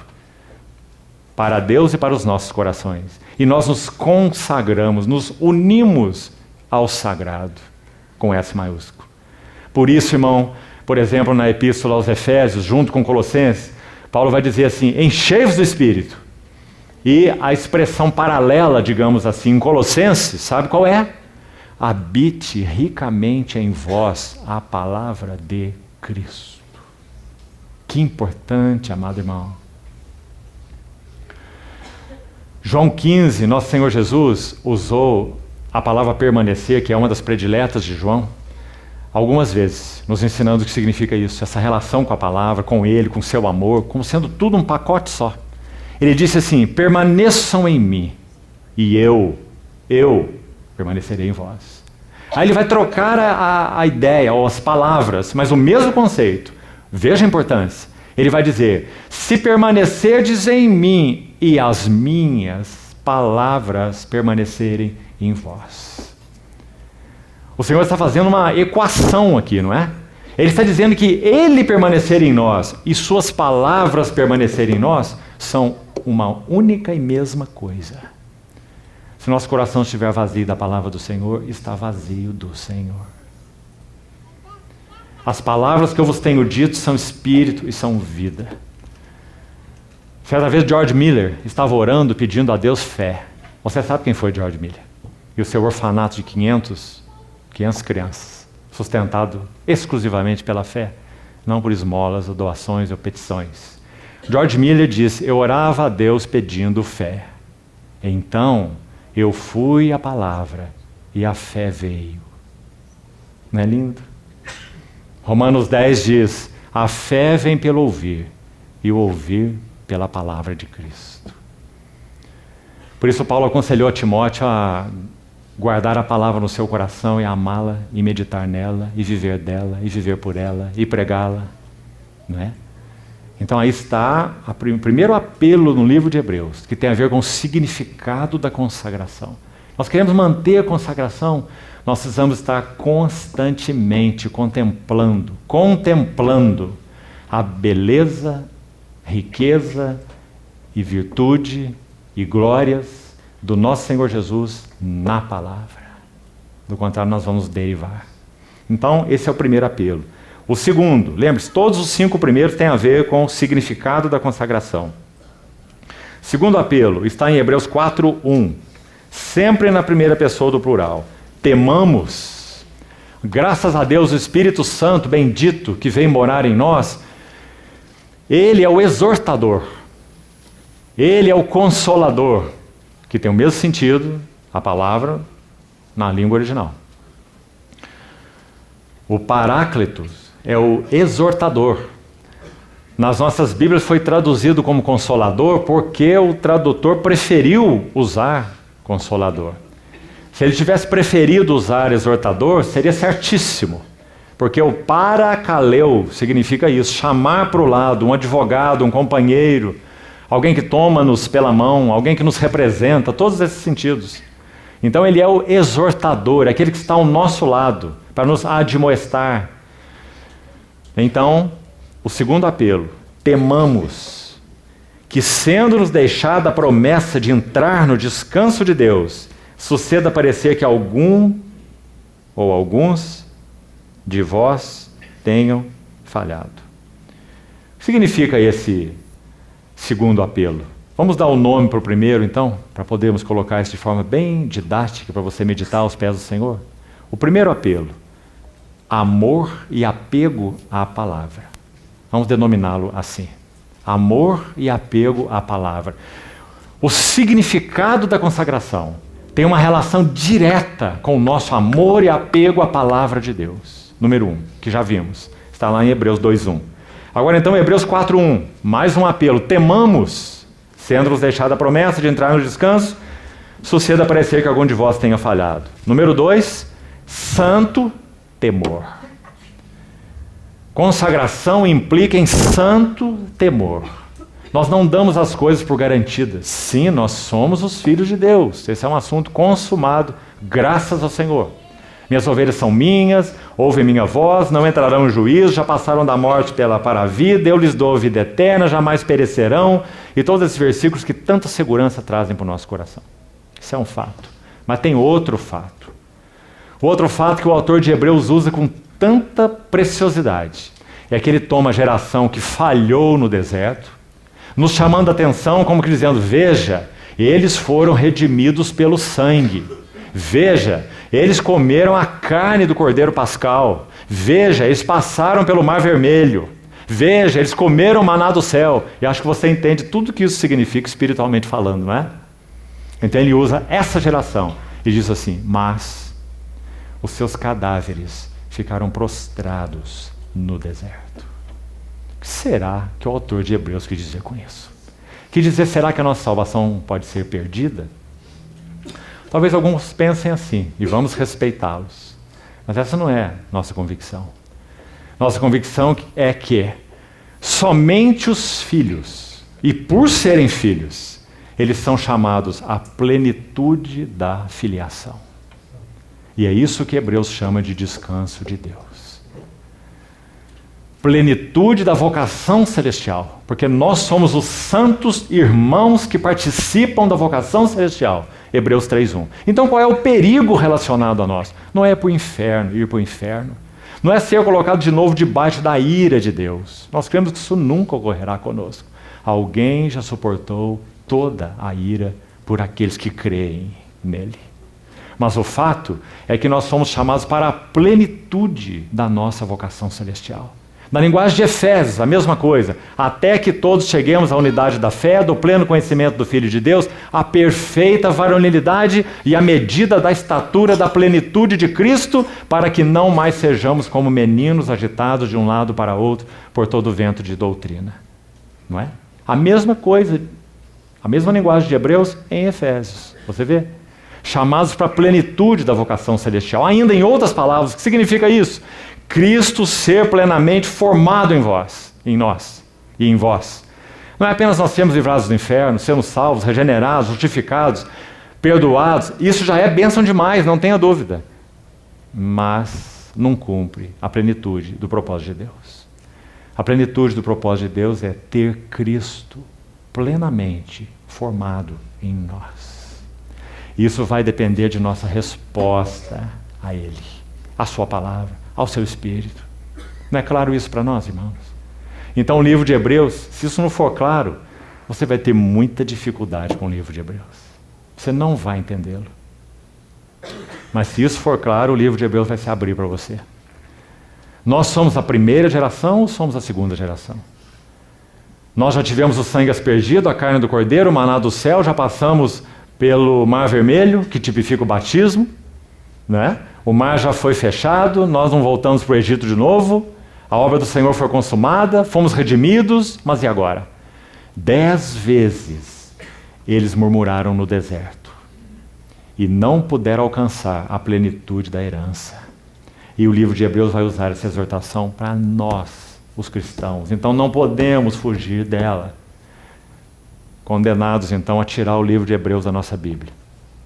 para Deus e para os nossos corações. E nós nos consagramos, nos unimos ao sagrado, com S maiúsculo. Por isso, irmão, por exemplo, na Epístola aos Efésios, junto com Colossenses, Paulo vai dizer assim, enchei-vos do Espírito. E a expressão paralela, digamos assim, em Colossenses, sabe qual é? Habite ricamente em vós a palavra de Cristo. Que importante, amado irmão. João 15, nosso Senhor Jesus usou a palavra permanecer, que é uma das prediletas de João, algumas vezes, nos ensinando o que significa isso, essa relação com a palavra, com Ele, com o seu amor, como sendo tudo um pacote só. Ele disse assim, permaneçam em mim, e eu permanecerei em vós. Aí ele vai trocar a ideia, ou as palavras, mas o mesmo conceito. Veja a importância. Ele vai dizer, se permanecerdes em mim, e as minhas palavras permanecerem em vós. O Senhor está fazendo uma equação aqui, não é? Ele está dizendo que Ele permanecer em nós e Suas palavras permanecerem em nós são uma única e mesma coisa. Se nosso coração estiver vazio da palavra do Senhor, está vazio do Senhor. As palavras que eu vos tenho dito são espírito e são vida. Certa vez George Miller estava orando, pedindo a Deus fé. Você sabe quem foi George Miller? E o seu orfanato de 500 crianças, sustentado exclusivamente pela fé, não por esmolas, ou doações ou petições. George Miller disse: eu orava a Deus pedindo fé. Então eu fui à palavra e a fé veio. Não é lindo? Romanos 10 diz: a fé vem pelo ouvir, e o ouvir pela palavra de Cristo. Por isso Paulo aconselhou a Timóteo a guardar a palavra no seu coração e amá-la, e meditar nela, e viver dela, e viver por ela, e pregá-la. Não é? Então aí está o primeiro apelo no livro de Hebreus, que tem a ver com o significado da consagração. Nós queremos manter a consagração, nós precisamos estar constantemente contemplando a beleza, riqueza e virtude e glórias do nosso Senhor Jesus na palavra. Do contrário, nós vamos derivar. Então, esse é o primeiro apelo. O segundo, lembre-se, todos os 5 primeiros têm a ver com o significado da consagração. Segundo apelo está em Hebreus 4:1, sempre na primeira pessoa do plural. Temamos, graças a Deus, o Espírito Santo bendito que vem morar em nós, ele é o exortador, ele é o consolador, que tem o mesmo sentido, a palavra, na língua original. O Paráclitos é o exortador. Nas nossas Bíblias foi traduzido como consolador porque o tradutor preferiu usar consolador. Se ele tivesse preferido usar exortador, seria certíssimo. Porque o parakaleu significa isso, chamar para o lado, um advogado, um companheiro, alguém que toma-nos pela mão, alguém que nos representa, todos esses sentidos. Então ele é o exortador, aquele que está ao nosso lado, para nos admoestar. Então, o segundo apelo: temamos que, sendo-nos deixada a promessa de entrar no descanso de Deus, suceda parecer que algum ou alguns de vós tenham falhado. O que significa esse segundo apelo? Vamos dar o nome para o primeiro, então, para podermos colocar isso de forma bem didática, para você meditar aos pés do Senhor. O primeiro apelo: amor e apego à palavra. Vamos denominá-lo assim: amor e apego à palavra. O significado da consagração tem uma relação direta com o nosso amor e apego à palavra de Deus. Número 1, que já vimos, está lá em Hebreus 2:1. Agora então, Hebreus 4:1, mais um apelo: temamos, sendo-nos deixada a promessa de entrar no descanso, suceda parecer que algum de vós tenha falhado. Número 2, santo temor. Consagração implica em santo temor. Nós não damos as coisas por garantidas. Sim, nós somos os filhos de Deus. Esse é um assunto consumado, graças ao Senhor. Minhas ovelhas são minhas, ouvem minha voz, não entrarão em juízo, já passaram da morte para a vida, eu lhes dou a vida eterna, jamais perecerão. E todos esses versículos que tanta segurança trazem para o nosso coração. Isso é um fato. Mas tem outro fato. O outro fato que o autor de Hebreus usa com tanta preciosidade é que ele toma a geração que falhou no deserto, nos chamando a atenção como que dizendo: veja, eles foram redimidos pelo sangue. Veja, eles comeram a carne do Cordeiro Pascal. Veja, eles passaram pelo Mar Vermelho. Veja, eles comeram o maná do céu. E acho que você entende tudo que isso significa espiritualmente falando, não é? Então ele usa essa geração e diz assim: mas os seus cadáveres ficaram prostrados no deserto. O que será que o autor de Hebreus quis dizer com isso? Quis dizer, será que a nossa salvação pode ser perdida? Talvez alguns pensem assim, e vamos respeitá-los. Mas essa não é nossa convicção. Nossa convicção é que somente os filhos, e por serem filhos, eles são chamados à plenitude da filiação. E é isso que Hebreus chama de descanso de Deus. Plenitude da vocação celestial, porque nós somos os santos irmãos que participam da vocação celestial. Hebreus 3:1. Então qual é o perigo relacionado a nós? Não é ir para o inferno. Não é ser colocado de novo debaixo da ira de Deus. Nós cremos que isso nunca ocorrerá conosco. alguém já suportou toda a ira por aqueles que creem nele. Mas o fato é que nós somos chamados para a plenitude da nossa vocação celestial. Na linguagem de Efésios, a mesma coisa. Até que todos cheguemos à unidade da fé, do pleno conhecimento do Filho de Deus, à perfeita varonilidade e à medida da estatura da plenitude de Cristo, para que não mais sejamos como meninos agitados de um lado para outro por todo o vento de doutrina. Não é? A mesma coisa, a mesma linguagem de Hebreus em Efésios. Você vê? Chamados para a plenitude da vocação celestial. Ainda em outras palavras, o que significa isso? Cristo ser plenamente formado em vós, em nós e em vós. Não é apenas nós sermos livrados do inferno, sermos salvos, regenerados, justificados, perdoados. Isso já é bênção demais, não tenha dúvida. Mas não cumpre a plenitude do propósito de Deus. A plenitude do propósito de Deus é ter Cristo plenamente formado em nós. Isso vai depender de nossa resposta a Ele, à Sua palavra, ao seu Espírito. Não é claro isso para nós, irmãos? Então o livro de Hebreus, se isso não for claro, você vai ter muita dificuldade com o livro de Hebreus. Você não vai entendê-lo. Mas se isso for claro, o livro de Hebreus vai se abrir para você. Nós somos a primeira geração ou somos a segunda geração? Nós já tivemos o sangue aspergido, a carne do cordeiro, o maná do céu, já passamos pelo mar vermelho, que tipifica o batismo, né? O mar já foi fechado, nós não voltamos para o Egito de novo, a obra do Senhor foi consumada, fomos redimidos, mas e agora? 10 vezes eles murmuraram no deserto e não puderam alcançar a plenitude da herança. E o livro de Hebreus vai usar essa exortação para nós, os cristãos. Então não podemos fugir dela. Condenados então a tirar o livro de Hebreus da nossa Bíblia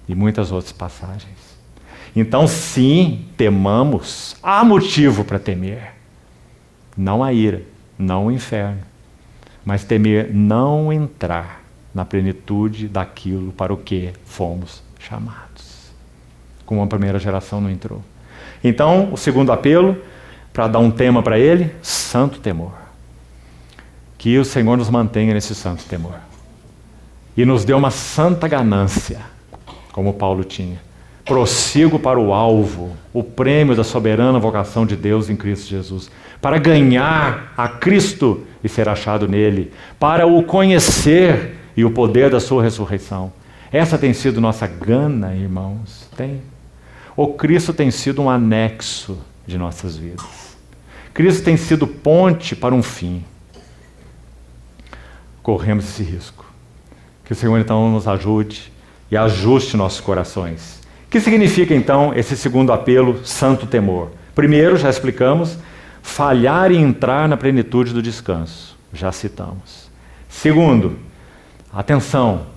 e muitas outras passagens. Então, sim, temamos. Há motivo para temer. Não a ira, não o inferno. Mas temer não entrar na plenitude daquilo para o que fomos chamados. Como a primeira geração não entrou. Então, o segundo apelo, para dar um tema para ele, santo temor. Que o Senhor nos mantenha nesse santo temor. E nos dê uma santa ganância, como Paulo tinha. Prossigo para o alvo, o prêmio da soberana vocação de Deus em Cristo Jesus, para ganhar a Cristo e ser achado nele, para o conhecer e o poder da sua ressurreição. Essa tem sido nossa gana, irmãos? Tem. O Cristo tem sido um anexo de nossas vidas. Cristo tem sido ponte para um fim. Corremos esse risco. Que o Senhor então nos ajude e ajuste nossos corações. O que significa, então, esse segundo apelo, santo temor? Primeiro, já explicamos, falhar em entrar na plenitude do descanso. Já citamos. Segundo, atenção,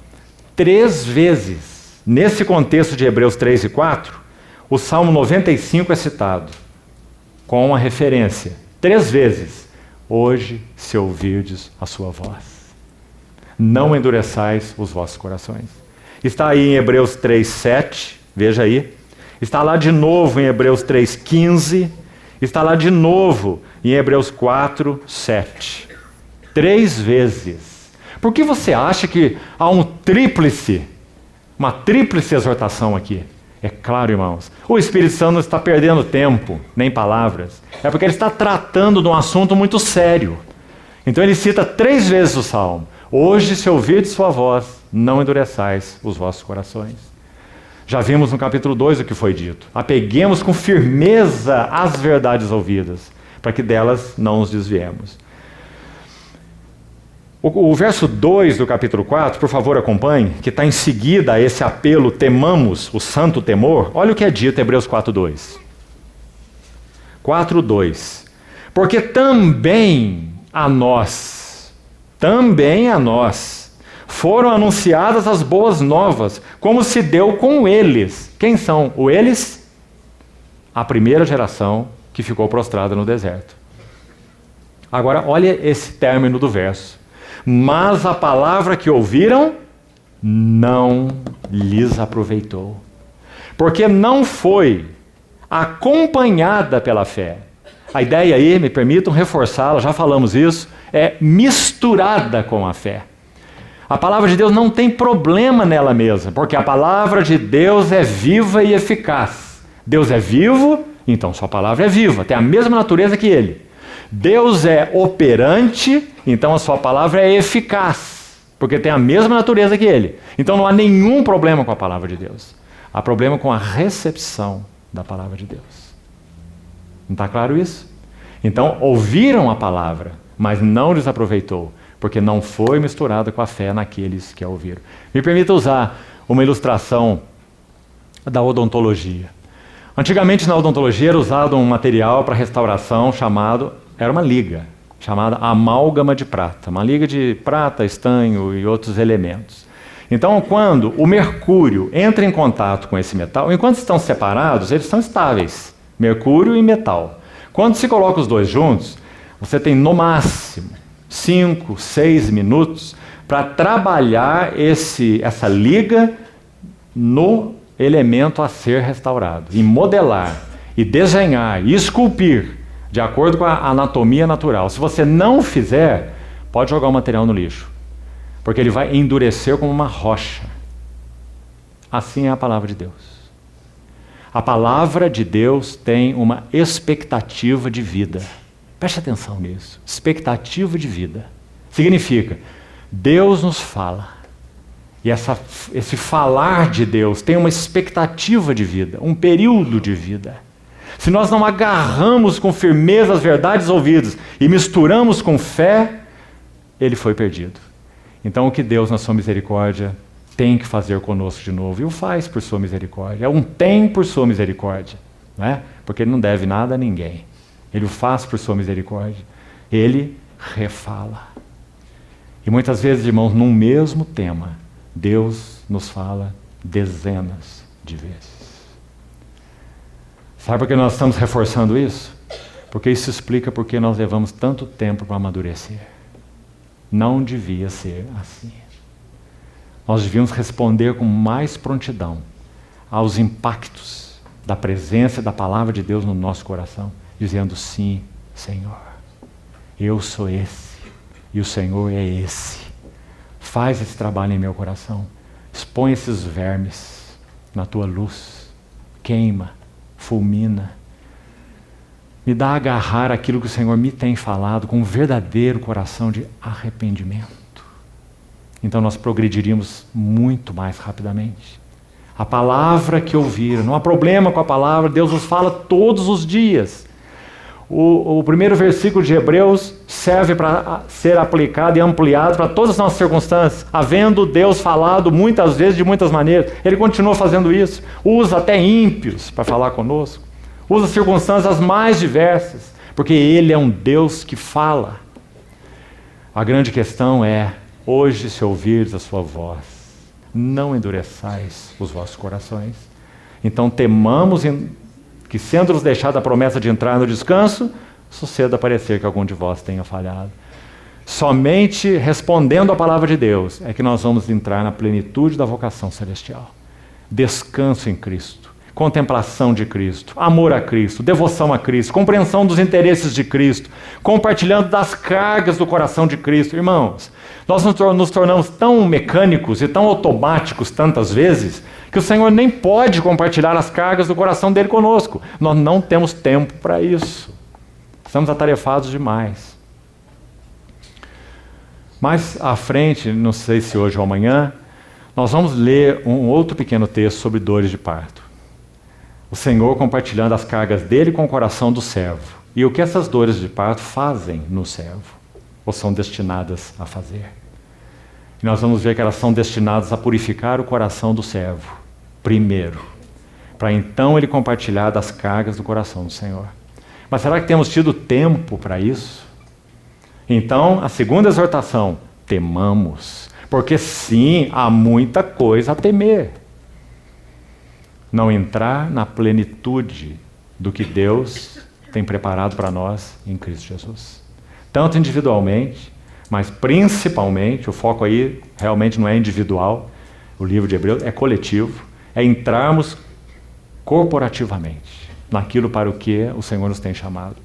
3 vezes, nesse contexto de Hebreus 3 e 4, o Salmo 95 é citado, com a referência, 3 vezes, hoje, se ouvirdes a sua voz, não endureçais os vossos corações. Está aí em Hebreus 3, 7, veja aí. Está lá de novo em Hebreus 3,15. Está lá de novo em Hebreus 4, 7. 3 vezes. Por que você acha que há uma tríplice exortação aqui? É claro, irmãos, o Espírito Santo não está perdendo tempo, nem palavras. É porque ele está tratando de um assunto muito sério. Então ele cita 3 vezes o Salmo. Hoje, se ouvirdes sua voz, não endureçais os vossos corações. Já vimos no capítulo 2 o que foi dito. Apeguemos com firmeza às verdades ouvidas, para que delas não nos desviemos. O verso 2 do capítulo 4, por favor acompanhe, que está em seguida a esse apelo, temamos o santo temor. Olha o que é dito em Hebreus 4:2. 4:2. Porque também a nós, foram anunciadas as boas novas, como se deu com eles. Quem são o eles? A primeira geração que ficou prostrada no deserto. Agora, olha esse término do verso. Mas a palavra que ouviram não lhes aproveitou, porque não foi acompanhada pela fé. A ideia aí, me permitam reforçá-la, já falamos isso, é misturada com a fé. A palavra de Deus não tem problema nela mesma, porque a palavra de Deus é viva e eficaz. Deus é vivo, então sua palavra é viva, tem a mesma natureza que ele. Deus é operante, então a sua palavra é eficaz, porque tem a mesma natureza que ele. Então não há nenhum problema com a palavra de Deus. Há problema com a recepção da palavra de Deus. Não está claro isso? Então ouviram a palavra, mas não lhes aproveitou, porque não foi misturada com a fé naqueles que a ouviram. Me permita usar uma ilustração da odontologia. Antigamente na odontologia era usado um material para restauração era uma liga, chamada amálgama de prata. Uma liga de prata, estanho e outros elementos. Então quando o mercúrio entra em contato com esse metal, enquanto estão separados, eles são estáveis, mercúrio e metal. Quando se coloca os dois juntos, você tem no máximo 5, 6 minutos para trabalhar essa liga no elemento a ser restaurado, e modelar, e desenhar, e esculpir, de acordo com a anatomia natural. Se você não fizer, pode jogar o material no lixo, porque ele vai endurecer como uma rocha. Assim é a palavra de Deus. A palavra de Deus tem uma expectativa de vida. Preste atenção nisso. Expectativa de vida. Significa, Deus nos fala. E esse falar de Deus tem uma expectativa de vida, um período de vida. Se nós não agarramos com firmeza as verdades ouvidas e misturamos com fé, ele foi perdido. Então o que Deus, na sua misericórdia, tem que fazer conosco de novo, e o faz por sua misericórdia, é um tem por sua misericórdia, não é? Porque ele não deve nada a ninguém. Ele o faz por sua misericórdia. Ele refala. E muitas vezes, irmãos, num mesmo tema, Deus nos fala dezenas de vezes. Sabe por que nós estamos reforçando isso? Porque isso explica por que nós levamos tanto tempo para amadurecer. Não devia ser assim. Nós devíamos responder com mais prontidão aos impactos da presença da palavra de Deus no nosso coração, dizendo: sim, Senhor, eu sou esse, e o Senhor é esse. Faz esse trabalho em meu coração, expõe esses vermes na tua luz, queima, fulmina, me dá a agarrar aquilo que o Senhor me tem falado com um verdadeiro coração de arrependimento. Então nós progrediríamos muito mais rapidamente. A palavra que ouviram, não há problema com a palavra, Deus nos fala todos os dias. O primeiro versículo de Hebreus serve para ser aplicado e ampliado para todas as nossas circunstâncias. Havendo Deus falado muitas vezes de muitas maneiras, Ele continua fazendo isso. Usa até ímpios para falar conosco. Usa circunstâncias mais diversas, porque Ele é um Deus que fala. A grande questão é: hoje, se ouvires a sua voz, não endureçais os vossos corações. Então temamos que, sendo-nos deixada a promessa de entrar no descanso, suceda parecer que algum de vós tenha falhado. Somente respondendo à palavra de Deus é que nós vamos entrar na plenitude da vocação celestial. Descanso em Cristo, contemplação de Cristo, amor a Cristo, devoção a Cristo, compreensão dos interesses de Cristo, compartilhando das cargas do coração de Cristo. Irmãos, nós nos tornamos tão mecânicos e tão automáticos tantas vezes que o Senhor nem pode compartilhar as cargas do coração dele conosco. Nós não temos tempo para isso. Estamos atarefados demais. Mais à frente, não sei se hoje ou amanhã, nós vamos ler um outro pequeno texto sobre dores de parto. O Senhor compartilhando as cargas dele com o coração do servo. E o que essas dores de parto fazem no servo, ou são destinadas a fazer. E nós vamos ver que elas são destinadas a purificar o coração do servo, primeiro, para então ele compartilhar das cargas do coração do Senhor. Mas será que temos tido tempo para isso? Então, a segunda exortação: temamos, porque sim, há muita coisa a temer. Não entrar na plenitude do que Deus tem preparado para nós em Cristo Jesus. Tanto individualmente, mas principalmente, o foco aí realmente não é individual, o livro de Hebreus é coletivo, é entrarmos corporativamente naquilo para o que o Senhor nos tem chamado.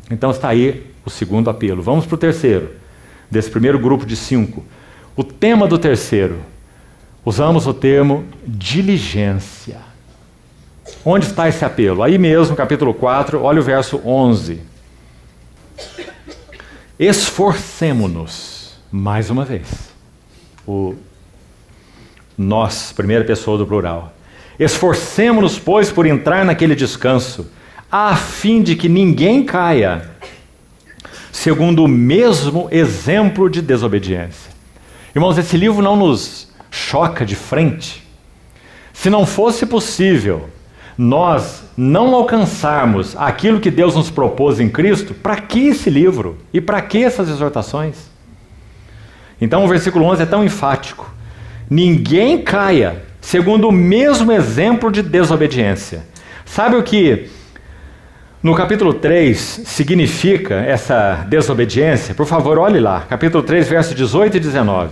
Então está aí o segundo apelo. Vamos para o terceiro, desse primeiro grupo de 5. O tema do terceiro, usamos o termo diligência. Onde está esse apelo? Aí mesmo, capítulo 4, olha o verso 11. Esforcemo-nos, mais uma vez. O nós, primeira pessoa do plural. Esforcemo-nos, pois, por entrar naquele descanso, a fim de que ninguém caia, segundo o mesmo exemplo de desobediência. Irmãos, esse livro não nos choca de frente. Se não fosse possível nós não alcançarmos aquilo que Deus nos propôs em Cristo, para que esse livro? E para que essas exortações? Então o versículo 11 é tão enfático. Ninguém caia, segundo o mesmo exemplo de desobediência. Sabe o que no capítulo 3 significa essa desobediência? Por favor, olhe lá, capítulo 3, versos 18 e 19.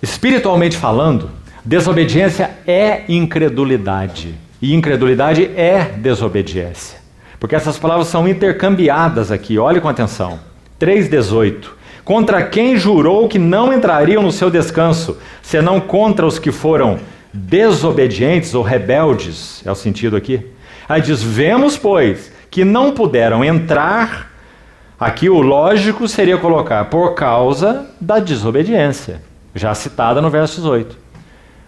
Espiritualmente falando, desobediência é incredulidade, e incredulidade é desobediência. Porque essas palavras são intercambiadas aqui, olhe com atenção. 3,18. Contra quem jurou que não entrariam no seu descanso, senão contra os que foram desobedientes ou rebeldes, é o sentido aqui. Aí diz, vemos, pois, que não puderam entrar, aqui o lógico seria colocar, por causa da desobediência, já citada no verso 18.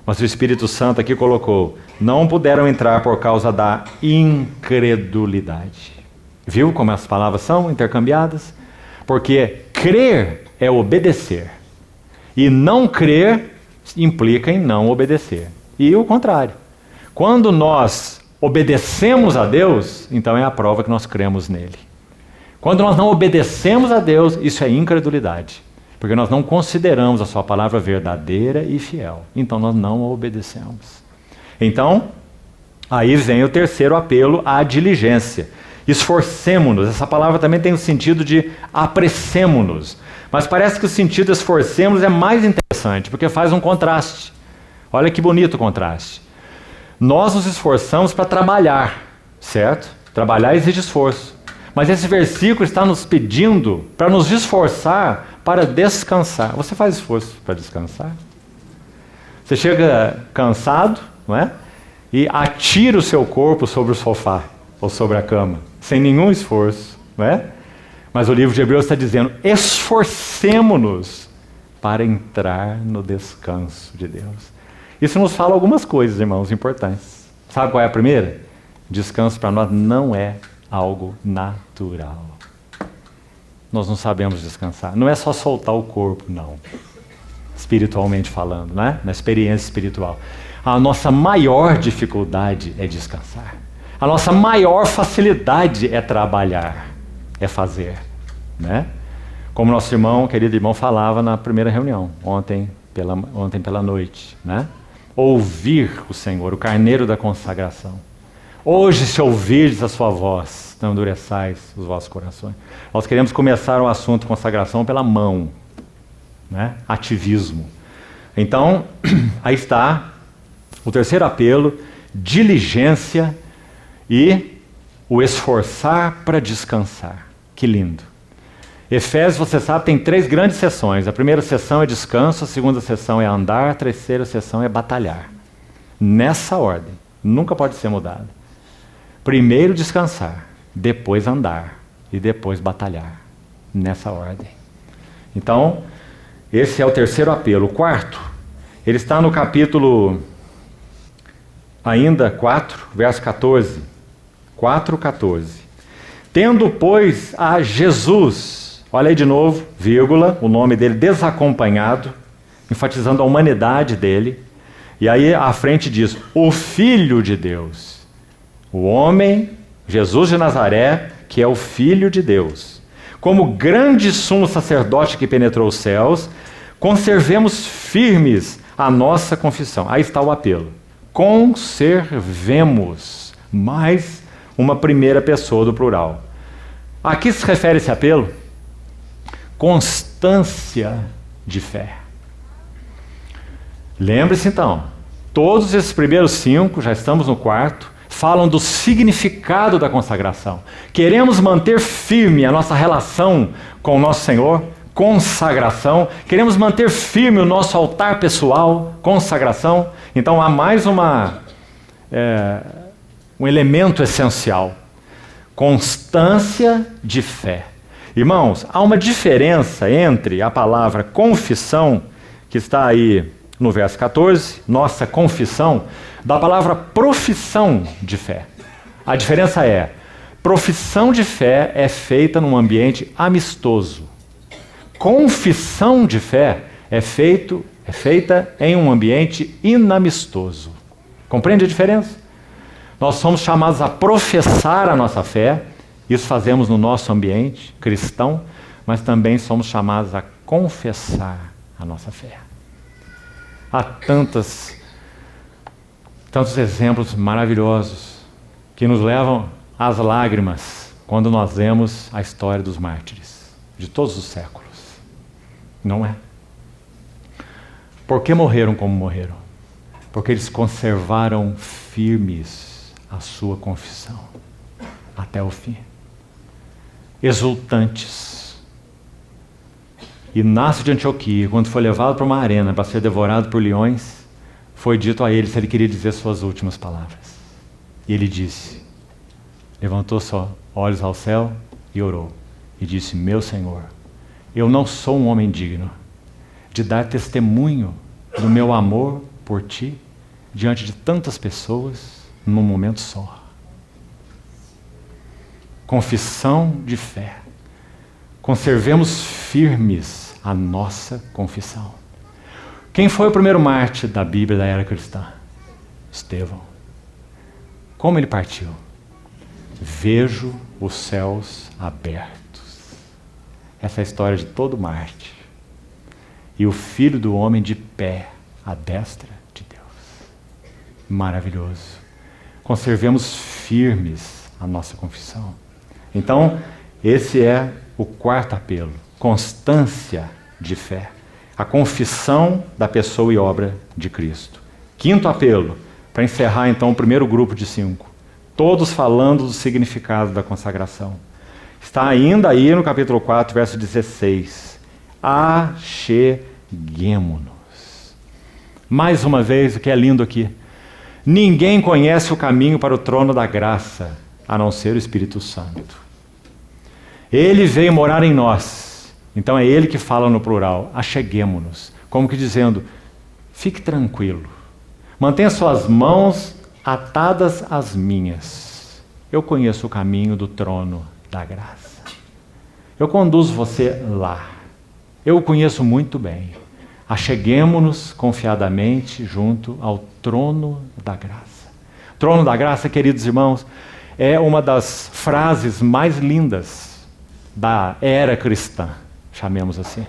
Mas o Espírito Santo aqui colocou, não puderam entrar por causa da incredulidade. Viu como as palavras são intercambiadas? Porque crer é obedecer, e não crer implica em não obedecer. E o contrário. Quando nós obedecemos a Deus, então é a prova que nós cremos nele. Quando nós não obedecemos a Deus, isso é incredulidade, porque nós não consideramos a sua palavra verdadeira e fiel. Então nós não a obedecemos. Então, aí vem o terceiro apelo à diligência. Esforcemo-nos. Essa palavra também tem o sentido de apressemo-nos. Mas parece que o sentido esforcemo-nos é mais interessante, porque faz um contraste. Olha que bonito o contraste. Nós nos esforçamos para trabalhar, certo? Trabalhar exige esforço. Mas esse versículo está nos pedindo para nos esforçar para descansar. Você faz esforço para descansar? Você chega cansado, não é? E atira o seu corpo sobre o sofá ou sobre a cama, sem nenhum esforço, não é? Mas o livro de Hebreus está dizendo, esforcemo-nos para entrar no descanso de Deus. Isso nos fala algumas coisas, irmãos, importantes. Sabe qual é a primeira? Descanso para nós não é algo natural. Nós não sabemos descansar. Não é só soltar o corpo, não. Espiritualmente falando, né? Na experiência espiritual. A nossa maior dificuldade é descansar. A nossa maior facilidade é trabalhar, é fazer, né? Como nosso irmão, querido irmão, falava na primeira reunião, ontem pela noite, né? Ouvir o Senhor, o carneiro da consagração. Hoje, se ouvirdes a sua voz, não endureçais os vossos corações. Nós queremos começar o assunto consagração pela mão, né? Ativismo. Então, aí está o terceiro apelo, diligência e o esforçar para descansar. Que lindo. Efésios, você sabe, tem 3 grandes seções. A primeira seção é descanso, a segunda seção é andar, a terceira seção é batalhar. Nessa ordem. Nunca pode ser mudada. Primeiro descansar, depois andar e depois batalhar. Nessa ordem. Então, esse é o terceiro apelo. O quarto, ele está no capítulo ainda 4, verso 14. 4:14. Tendo, pois, a Jesus, olha aí de novo, vírgula, o nome dele desacompanhado, enfatizando a humanidade dele, e aí à frente diz, o Filho de Deus, o homem, Jesus de Nazaré, que é o Filho de Deus, como grande sumo sacerdote que penetrou os céus, conservemos firmes a nossa confissão. Aí está o apelo. Conservemos, mais uma primeira pessoa do plural. A que se refere esse apelo? Constância de fé. Lembre-se então, todos esses primeiros 5, já estamos no quarto, falam do significado da consagração. Queremos manter firme a nossa relação com o nosso Senhor, consagração. Queremos manter firme o nosso altar pessoal, consagração. Então há mais um elemento essencial: constância de fé. Irmãos, há uma diferença entre a palavra confissão, que está aí no verso 14, nossa confissão, da palavra profissão de fé. A diferença é: profissão de fé é feita num ambiente amistoso. Confissão de fé é feita em um ambiente inamistoso. Compreende a diferença? Nós somos chamados a professar a nossa fé, isso fazemos no nosso ambiente cristão, mas também somos chamados a confessar a nossa fé. Há tantos exemplos maravilhosos que nos levam às lágrimas quando nós lemos a história dos mártires de todos os séculos. Não é? Por que morreram como morreram? Porque eles conservaram firmes a sua confissão até o fim. Exultantes. Inácio de Antioquia, quando foi levado para uma arena para ser devorado por leões, foi dito a ele se ele queria dizer suas últimas palavras. E ele disse, levantou seus olhos ao céu e orou. E disse: meu Senhor, eu não sou um homem digno de dar testemunho do meu amor por Ti diante de tantas pessoas num momento só. Confissão de fé. Conservemos firmes a nossa confissão. Quem foi o primeiro mártir da Bíblia da era cristã? Estevão. Como ele partiu? Vejo os céus abertos. Essa é a história de todo mártir. E o Filho do Homem de pé à destra de Deus. Maravilhoso. Conservemos firmes a nossa confissão. Então, esse é o quarto apelo. Constância de fé. A confissão da pessoa e obra de Cristo. Quinto apelo, para encerrar então o primeiro grupo de 5. Todos falando do significado da consagração. Está ainda aí no capítulo 4, verso 16. Acheguemo-nos. Mais uma vez, o que é lindo aqui. Ninguém conhece o caminho para o trono da graça, a não ser o Espírito Santo. Ele veio morar em nós. Então é ele que fala no plural. Acheguemo-nos. Como que dizendo, fique tranquilo. Mantenha suas mãos atadas às minhas. Eu conheço o caminho do trono da graça. Eu conduzo você lá. Eu o conheço muito bem. Acheguemo-nos confiadamente junto ao trono da graça. Trono da graça, queridos irmãos, é uma das frases mais lindas da era cristã, chamemos assim.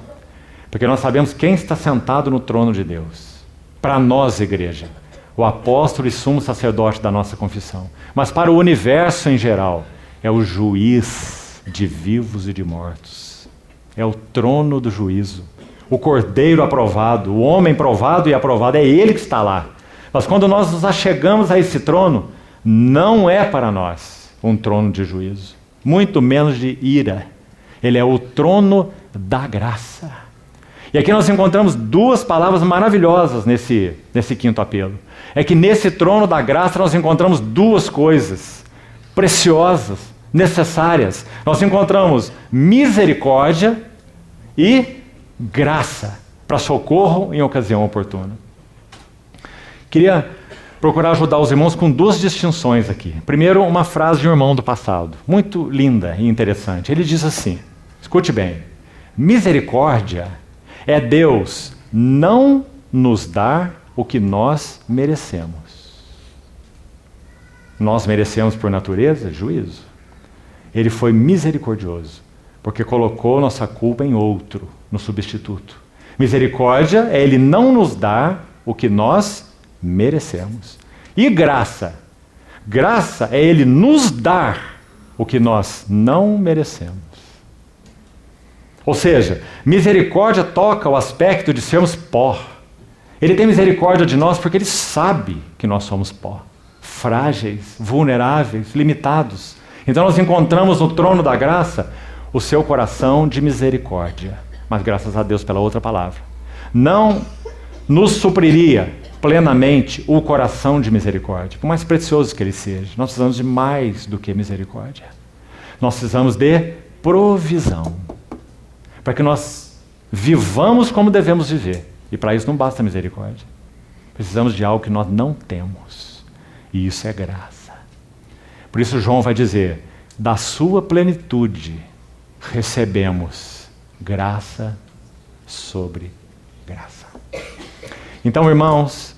Porque nós sabemos quem está sentado no trono de Deus. Para nós, igreja, o apóstolo e sumo sacerdote da nossa confissão. Mas para o universo em geral, é o juiz de vivos e de mortos. É o trono do juízo. O cordeiro aprovado, o homem provado e aprovado, é ele que está lá. Mas quando nós nos achegamos a esse trono, não é para nós um trono de juízo, muito menos de ira. Ele é o trono da graça. E aqui nós encontramos duas palavras maravilhosas nesse quinto apelo. É que nesse trono da graça nós encontramos duas coisas preciosas, necessárias. Nós encontramos misericórdia e graça para socorro em ocasião oportuna. Queria procurar ajudar os irmãos com duas distinções aqui. Primeiro, uma frase de um irmão do passado, muito linda e interessante. Ele diz assim, escute bem, misericórdia é Deus não nos dar o que nós merecemos. Nós merecemos por natureza juízo. Ele foi misericordioso, porque colocou nossa culpa em outro, no substituto. Misericórdia é Ele não nos dar o que nós merecemos. E graça? Graça é Ele nos dar o que nós não merecemos. Ou seja, misericórdia toca o aspecto de sermos pó. Ele tem misericórdia de nós porque Ele sabe que nós somos pó. frágeis, vulneráveis, limitados. Então nós encontramos no trono da graça o seu coração de misericórdia. Mas graças a Deus pela outra palavra. Não nos supriria plenamente o coração de misericórdia, por mais precioso que ele seja. Nós precisamos de mais do que misericórdia. Nós precisamos de provisão, para que nós vivamos como devemos viver. E para isso não basta misericórdia. Precisamos de algo que nós não temos. E isso é graça. Por isso João vai dizer, da sua plenitude recebemos graça sobre graça. Então, irmãos,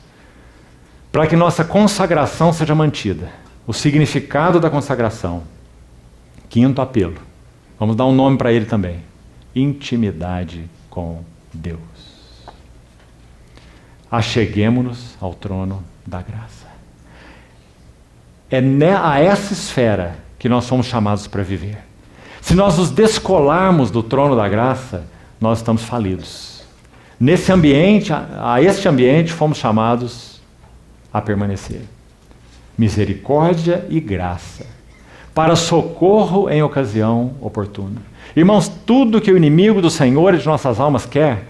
para que nossa consagração seja mantida, o significado da consagração, quinto apelo, vamos dar um nome para ele também, intimidade com Deus. Acheguemo-nos ao trono da graça. É a essa esfera que nós somos chamados para viver. Se nós nos descolarmos do trono da graça, nós estamos falidos. Nesse ambiente, a este ambiente, fomos chamados a permanecer. Misericórdia e graça, para socorro em ocasião oportuna. Irmãos, tudo que o inimigo do Senhor e de nossas almas quer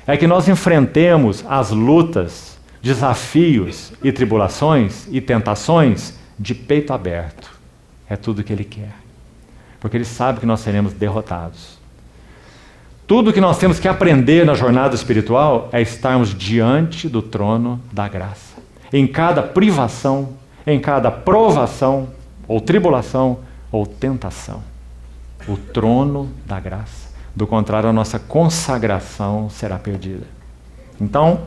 é que nós enfrentemos as lutas, desafios e tribulações e tentações de peito aberto. É tudo que ele quer. Porque ele sabe que nós seremos derrotados. Tudo que nós temos que aprender na jornada espiritual é estarmos diante do trono da graça. Em cada privação, em cada provação, ou tribulação, ou tentação. O trono da graça. Do contrário, a nossa consagração será perdida. Então,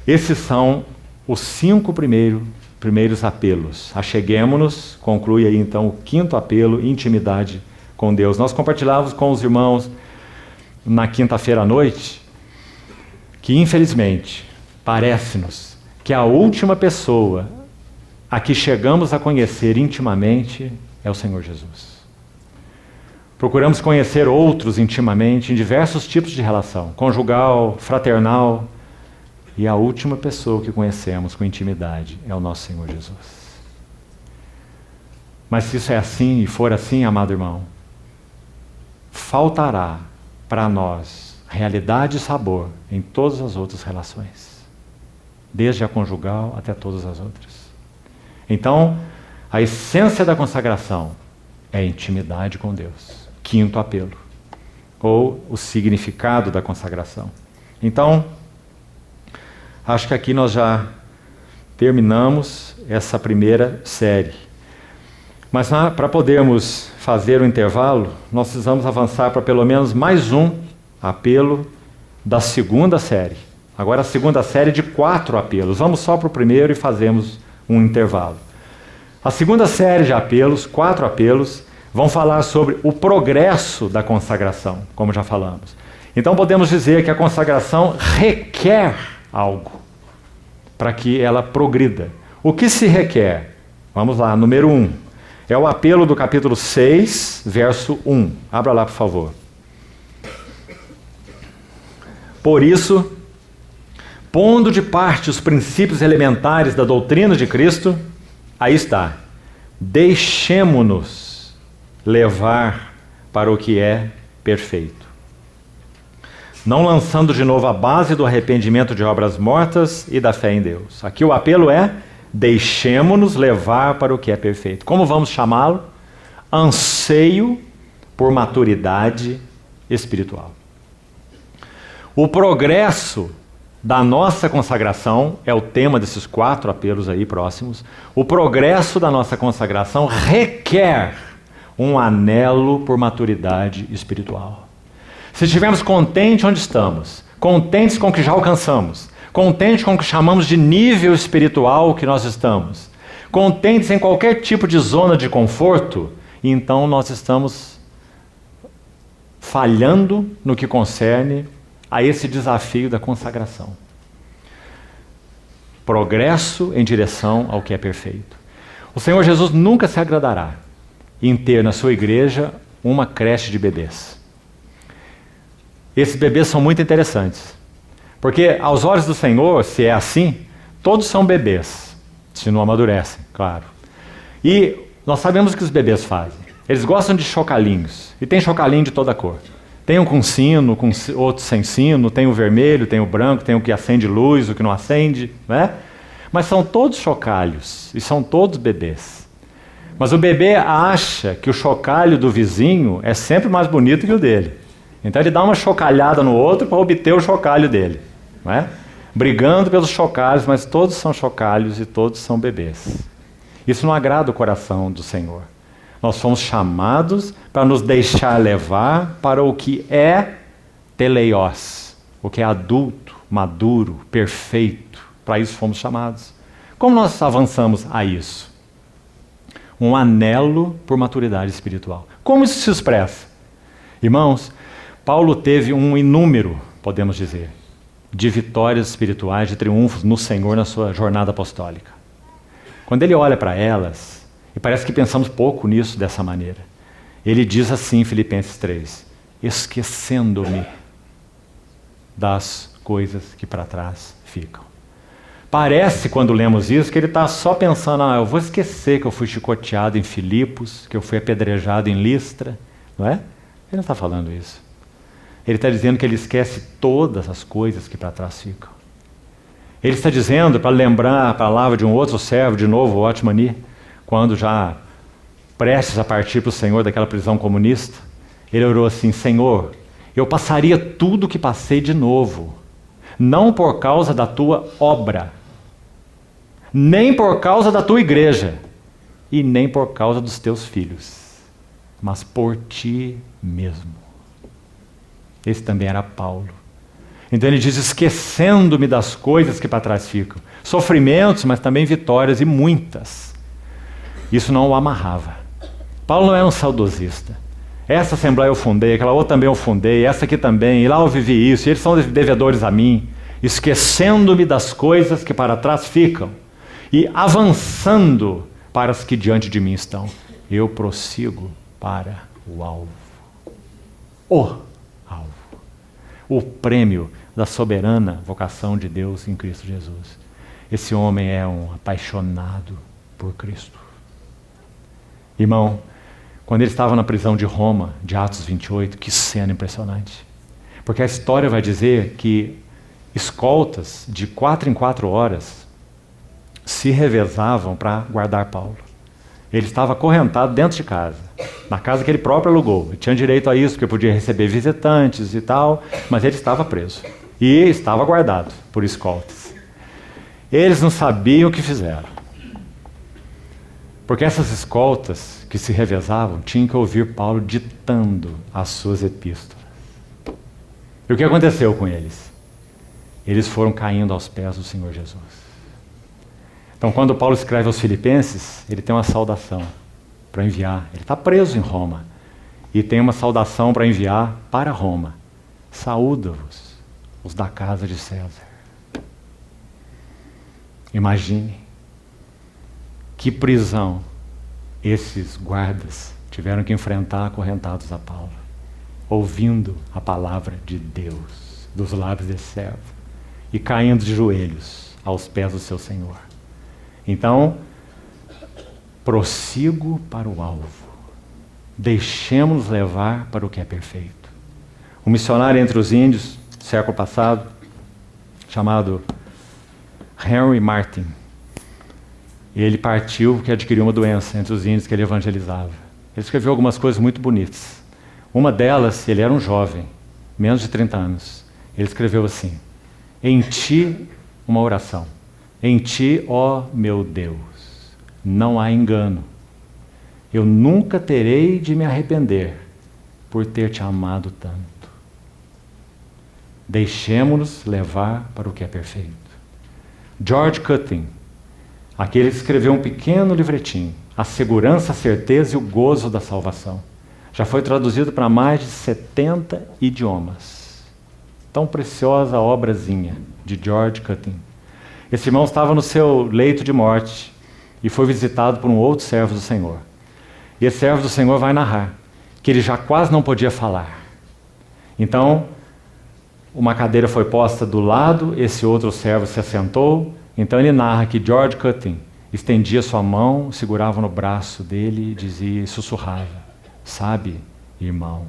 esses são os 5 primeiros apelos. Acheguemo-nos, conclui aí então o 5º apelo, intimidade com Deus. Nós compartilhávamos com os irmãos na quinta-feira à noite que, infelizmente, parece-nos que a última pessoa a que chegamos a conhecer intimamente é o Senhor Jesus. Procuramos conhecer outros intimamente em diversos tipos de relação, conjugal, fraternal, e a última pessoa que conhecemos com intimidade é o nosso Senhor Jesus. Mas se isso é assim e for assim, amado irmão, faltará para nós realidade e sabor em todas as outras relações, desde a conjugal até todas as outras. Então, a essência da consagração é a intimidade com Deus. 5º apelo, ou o significado da consagração. Então, acho que aqui nós já terminamos essa primeira série. Mas para podermos fazer o intervalo, nós precisamos avançar para pelo menos mais um apelo da segunda série. Agora a segunda série de 4 apelos. Vamos só para o primeiro e fazemos um intervalo. A segunda série de apelos, 4 apelos, vão falar sobre o progresso da consagração, como já falamos. Então podemos dizer que a consagração requer algo para que ela progrida. O que se requer? Vamos lá, número 1. É o apelo do capítulo 6, verso 1. Abra lá, por favor. Por isso, pondo de parte os princípios elementares da doutrina de Cristo, aí está, deixemo-nos levar para o que é perfeito. Não lançando de novo a base do arrependimento de obras mortas e da fé em Deus. Aqui o apelo é, deixemo-nos levar para o que é perfeito. Como vamos chamá-lo? Anseio por maturidade espiritual. O progresso da nossa consagração é o tema desses 4 apelos aí próximos. O progresso da nossa consagração requer um anelo por maturidade espiritual. Se estivermos contentes onde estamos, contentes com o que já alcançamos, contentes com o que chamamos de nível espiritual que nós estamos, contentes em qualquer tipo de zona de conforto, então nós estamos falhando no que concerne a esse desafio da consagração. Progresso em direção ao que é perfeito. O Senhor Jesus nunca se agradará em ter na sua igreja uma creche de bebês. Esses bebês são muito interessantes, porque aos olhos do Senhor, se é assim, todos são bebês. se não amadurecem, claro. E nós sabemos o que os bebês fazem. Eles gostam de chocalhinhos, e tem chocalhinho de toda cor. Tem um com sino, outro sem sino, tem o vermelho, tem o branco, tem o que acende luz, o que não acende, né? Mas são todos chocalhos, e são todos bebês. Mas o bebê acha que o chocalho do vizinho é sempre mais bonito que o dele. Então ele dá uma chocalhada no outro para obter o chocalho dele, não é? Brigando pelos chocalhos, mas todos são chocalhos e todos são bebês. Isso não agrada o coração do Senhor. Nós fomos chamados para nos deixar levar para o que é teleios, o que é adulto, maduro, perfeito. Para isso fomos chamados. Como nós avançamos a isso? Um anelo por maturidade espiritual. Como isso se expressa? Irmãos, Paulo teve um inúmero, podemos dizer, de vitórias espirituais, de triunfos no Senhor na sua jornada apostólica. Quando ele olha para elas, e parece que pensamos pouco nisso dessa maneira, ele diz assim em Filipenses 3, esquecendo-me das coisas que para trás ficam. Parece, quando lemos isso, que ele está só pensando, eu vou esquecer que eu fui chicoteado em Filipos, que eu fui apedrejado em Listra, não é? Ele não está falando isso. Ele está dizendo que ele esquece todas as coisas que para trás ficam. Ele está dizendo, para lembrar a palavra de um outro servo, de novo, o Otmani, quando já prestes a partir para o Senhor daquela prisão comunista, ele orou assim, Senhor, eu passaria tudo o que passei de novo, não por causa da tua obra, nem por causa da tua igreja, e nem por causa dos teus filhos, mas por ti mesmo. Esse também era Paulo. Então ele diz, esquecendo-me das coisas que para trás ficam. Sofrimentos, mas também vitórias, e muitas. Isso não o amarrava. Paulo não era um saudosista. Essa assembleia eu fundei, aquela outra também eu fundei, essa aqui também, e lá eu vivi isso, e eles são devedores a mim. Esquecendo-me das coisas que para trás ficam, e avançando para as que diante de mim estão. Eu prossigo para o alvo. O alvo. O prêmio da soberana vocação de Deus em Cristo Jesus. Esse homem é um apaixonado por Cristo. Irmão, quando ele estava na prisão de Roma, de Atos 28, que cena impressionante. Porque a história vai dizer que escoltas de 4 em 4 horas se revezavam para guardar Paulo. Ele estava acorrentado dentro de casa, na casa que ele próprio alugou. Ele tinha direito a isso, porque podia receber visitantes e tal, mas ele estava preso. E estava guardado por escoltas. Eles não sabiam o que fizeram. Porque essas escoltas que se revezavam tinham que ouvir Paulo ditando as suas epístolas. E o que aconteceu com eles? Eles foram caindo aos pés do Senhor Jesus. Então, quando Paulo escreve aos Filipenses, ele tem uma saudação para enviar. Ele está preso em Roma. E tem uma saudação para enviar para Roma. Saúda-vos, os da casa de César. Imagine que prisão esses guardas tiveram que enfrentar acorrentados a Paulo, ouvindo a palavra de Deus dos lábios desse servo e caindo de joelhos aos pés do seu Senhor. Então, prossigo para o alvo. Deixemos-nos levar para o que é perfeito. Um missionário entre os índios, século passado, chamado Henry Martin, ele partiu porque adquiriu uma doença entre os índios que ele evangelizava. Ele escreveu algumas coisas muito bonitas. Uma delas, ele era um jovem, menos de 30 anos. Ele escreveu assim, em ti, uma oração. Em ti, ó meu Deus, não há engano. Eu nunca terei de me arrepender por ter te amado tanto. Deixemo-nos levar para o que é perfeito. George Cutting, aquele que escreveu um pequeno livretinho, A Segurança, a Certeza e o Gozo da Salvação. Já foi traduzido para mais de 70 idiomas. Tão preciosa a obrazinha de George Cutting. Esse irmão estava no seu leito de morte e foi visitado por um outro servo do Senhor. E esse servo do Senhor vai narrar que ele já quase não podia falar. Então, uma cadeira foi posta do lado, esse outro servo se assentou. Então ele narra que George Cutting, estendia sua mão, segurava no braço dele e dizia, e sussurrava, sabe, irmão,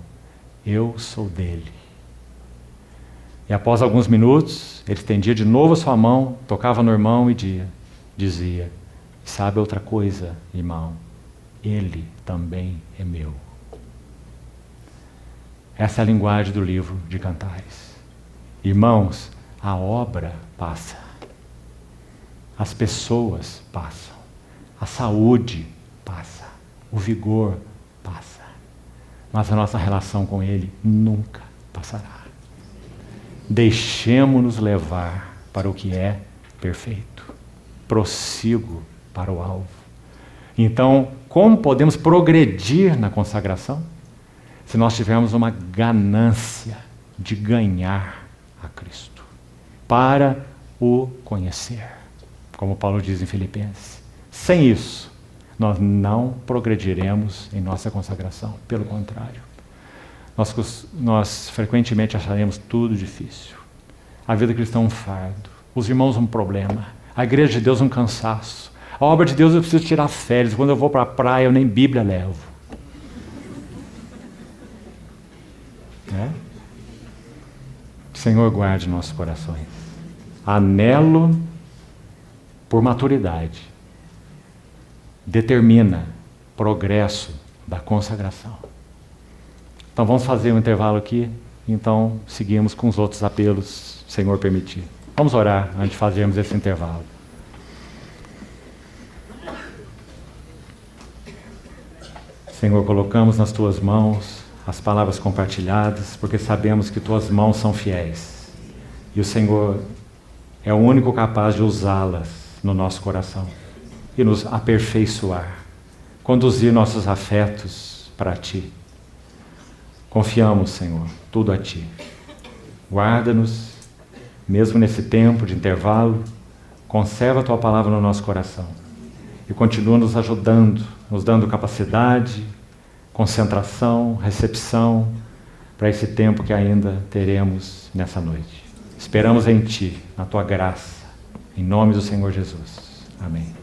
eu sou dele. E após alguns minutos, ele estendia de novo a sua mão, tocava no irmão e dizia, sabe outra coisa, irmão, ele também é meu. Essa é a linguagem do livro de Cantares. Irmãos, a obra passa. As pessoas passam. A saúde passa. O vigor passa. Mas a nossa relação com Ele nunca passará. Deixemo-nos levar para o que é perfeito. Prossigo para o alvo. Então, como podemos progredir na consagração? Se nós tivermos uma ganância de ganhar a Cristo, para o conhecer, como Paulo diz em Filipenses. Sem isso, nós não progrediremos em nossa consagração, pelo contrário. Nós frequentemente acharemos tudo difícil. A vida cristã é um fardo, os irmãos um problema, a igreja de Deus um cansaço, a obra de Deus eu preciso tirar férias, quando eu vou para a praia eu nem Bíblia levo. Senhor, guarde nossos corações. Anelo por maturidade. Determina progresso da consagração. Então vamos fazer um intervalo aqui. Então seguimos com os outros apelos, Senhor permitir. Vamos orar antes de fazermos esse intervalo. Senhor, colocamos nas Tuas mãos as palavras compartilhadas, porque sabemos que Tuas mãos são fiéis. E o Senhor é o único capaz de usá-las no nosso coração e nos aperfeiçoar, conduzir nossos afetos para Ti. Confiamos, Senhor, tudo a Ti. Guarda-nos, mesmo nesse tempo de intervalo, conserva a Tua palavra no nosso coração e continua nos ajudando, nos dando capacidade, concentração, recepção para esse tempo que ainda teremos nessa noite. Esperamos em Ti, na Tua graça, em nome do Senhor Jesus. Amém.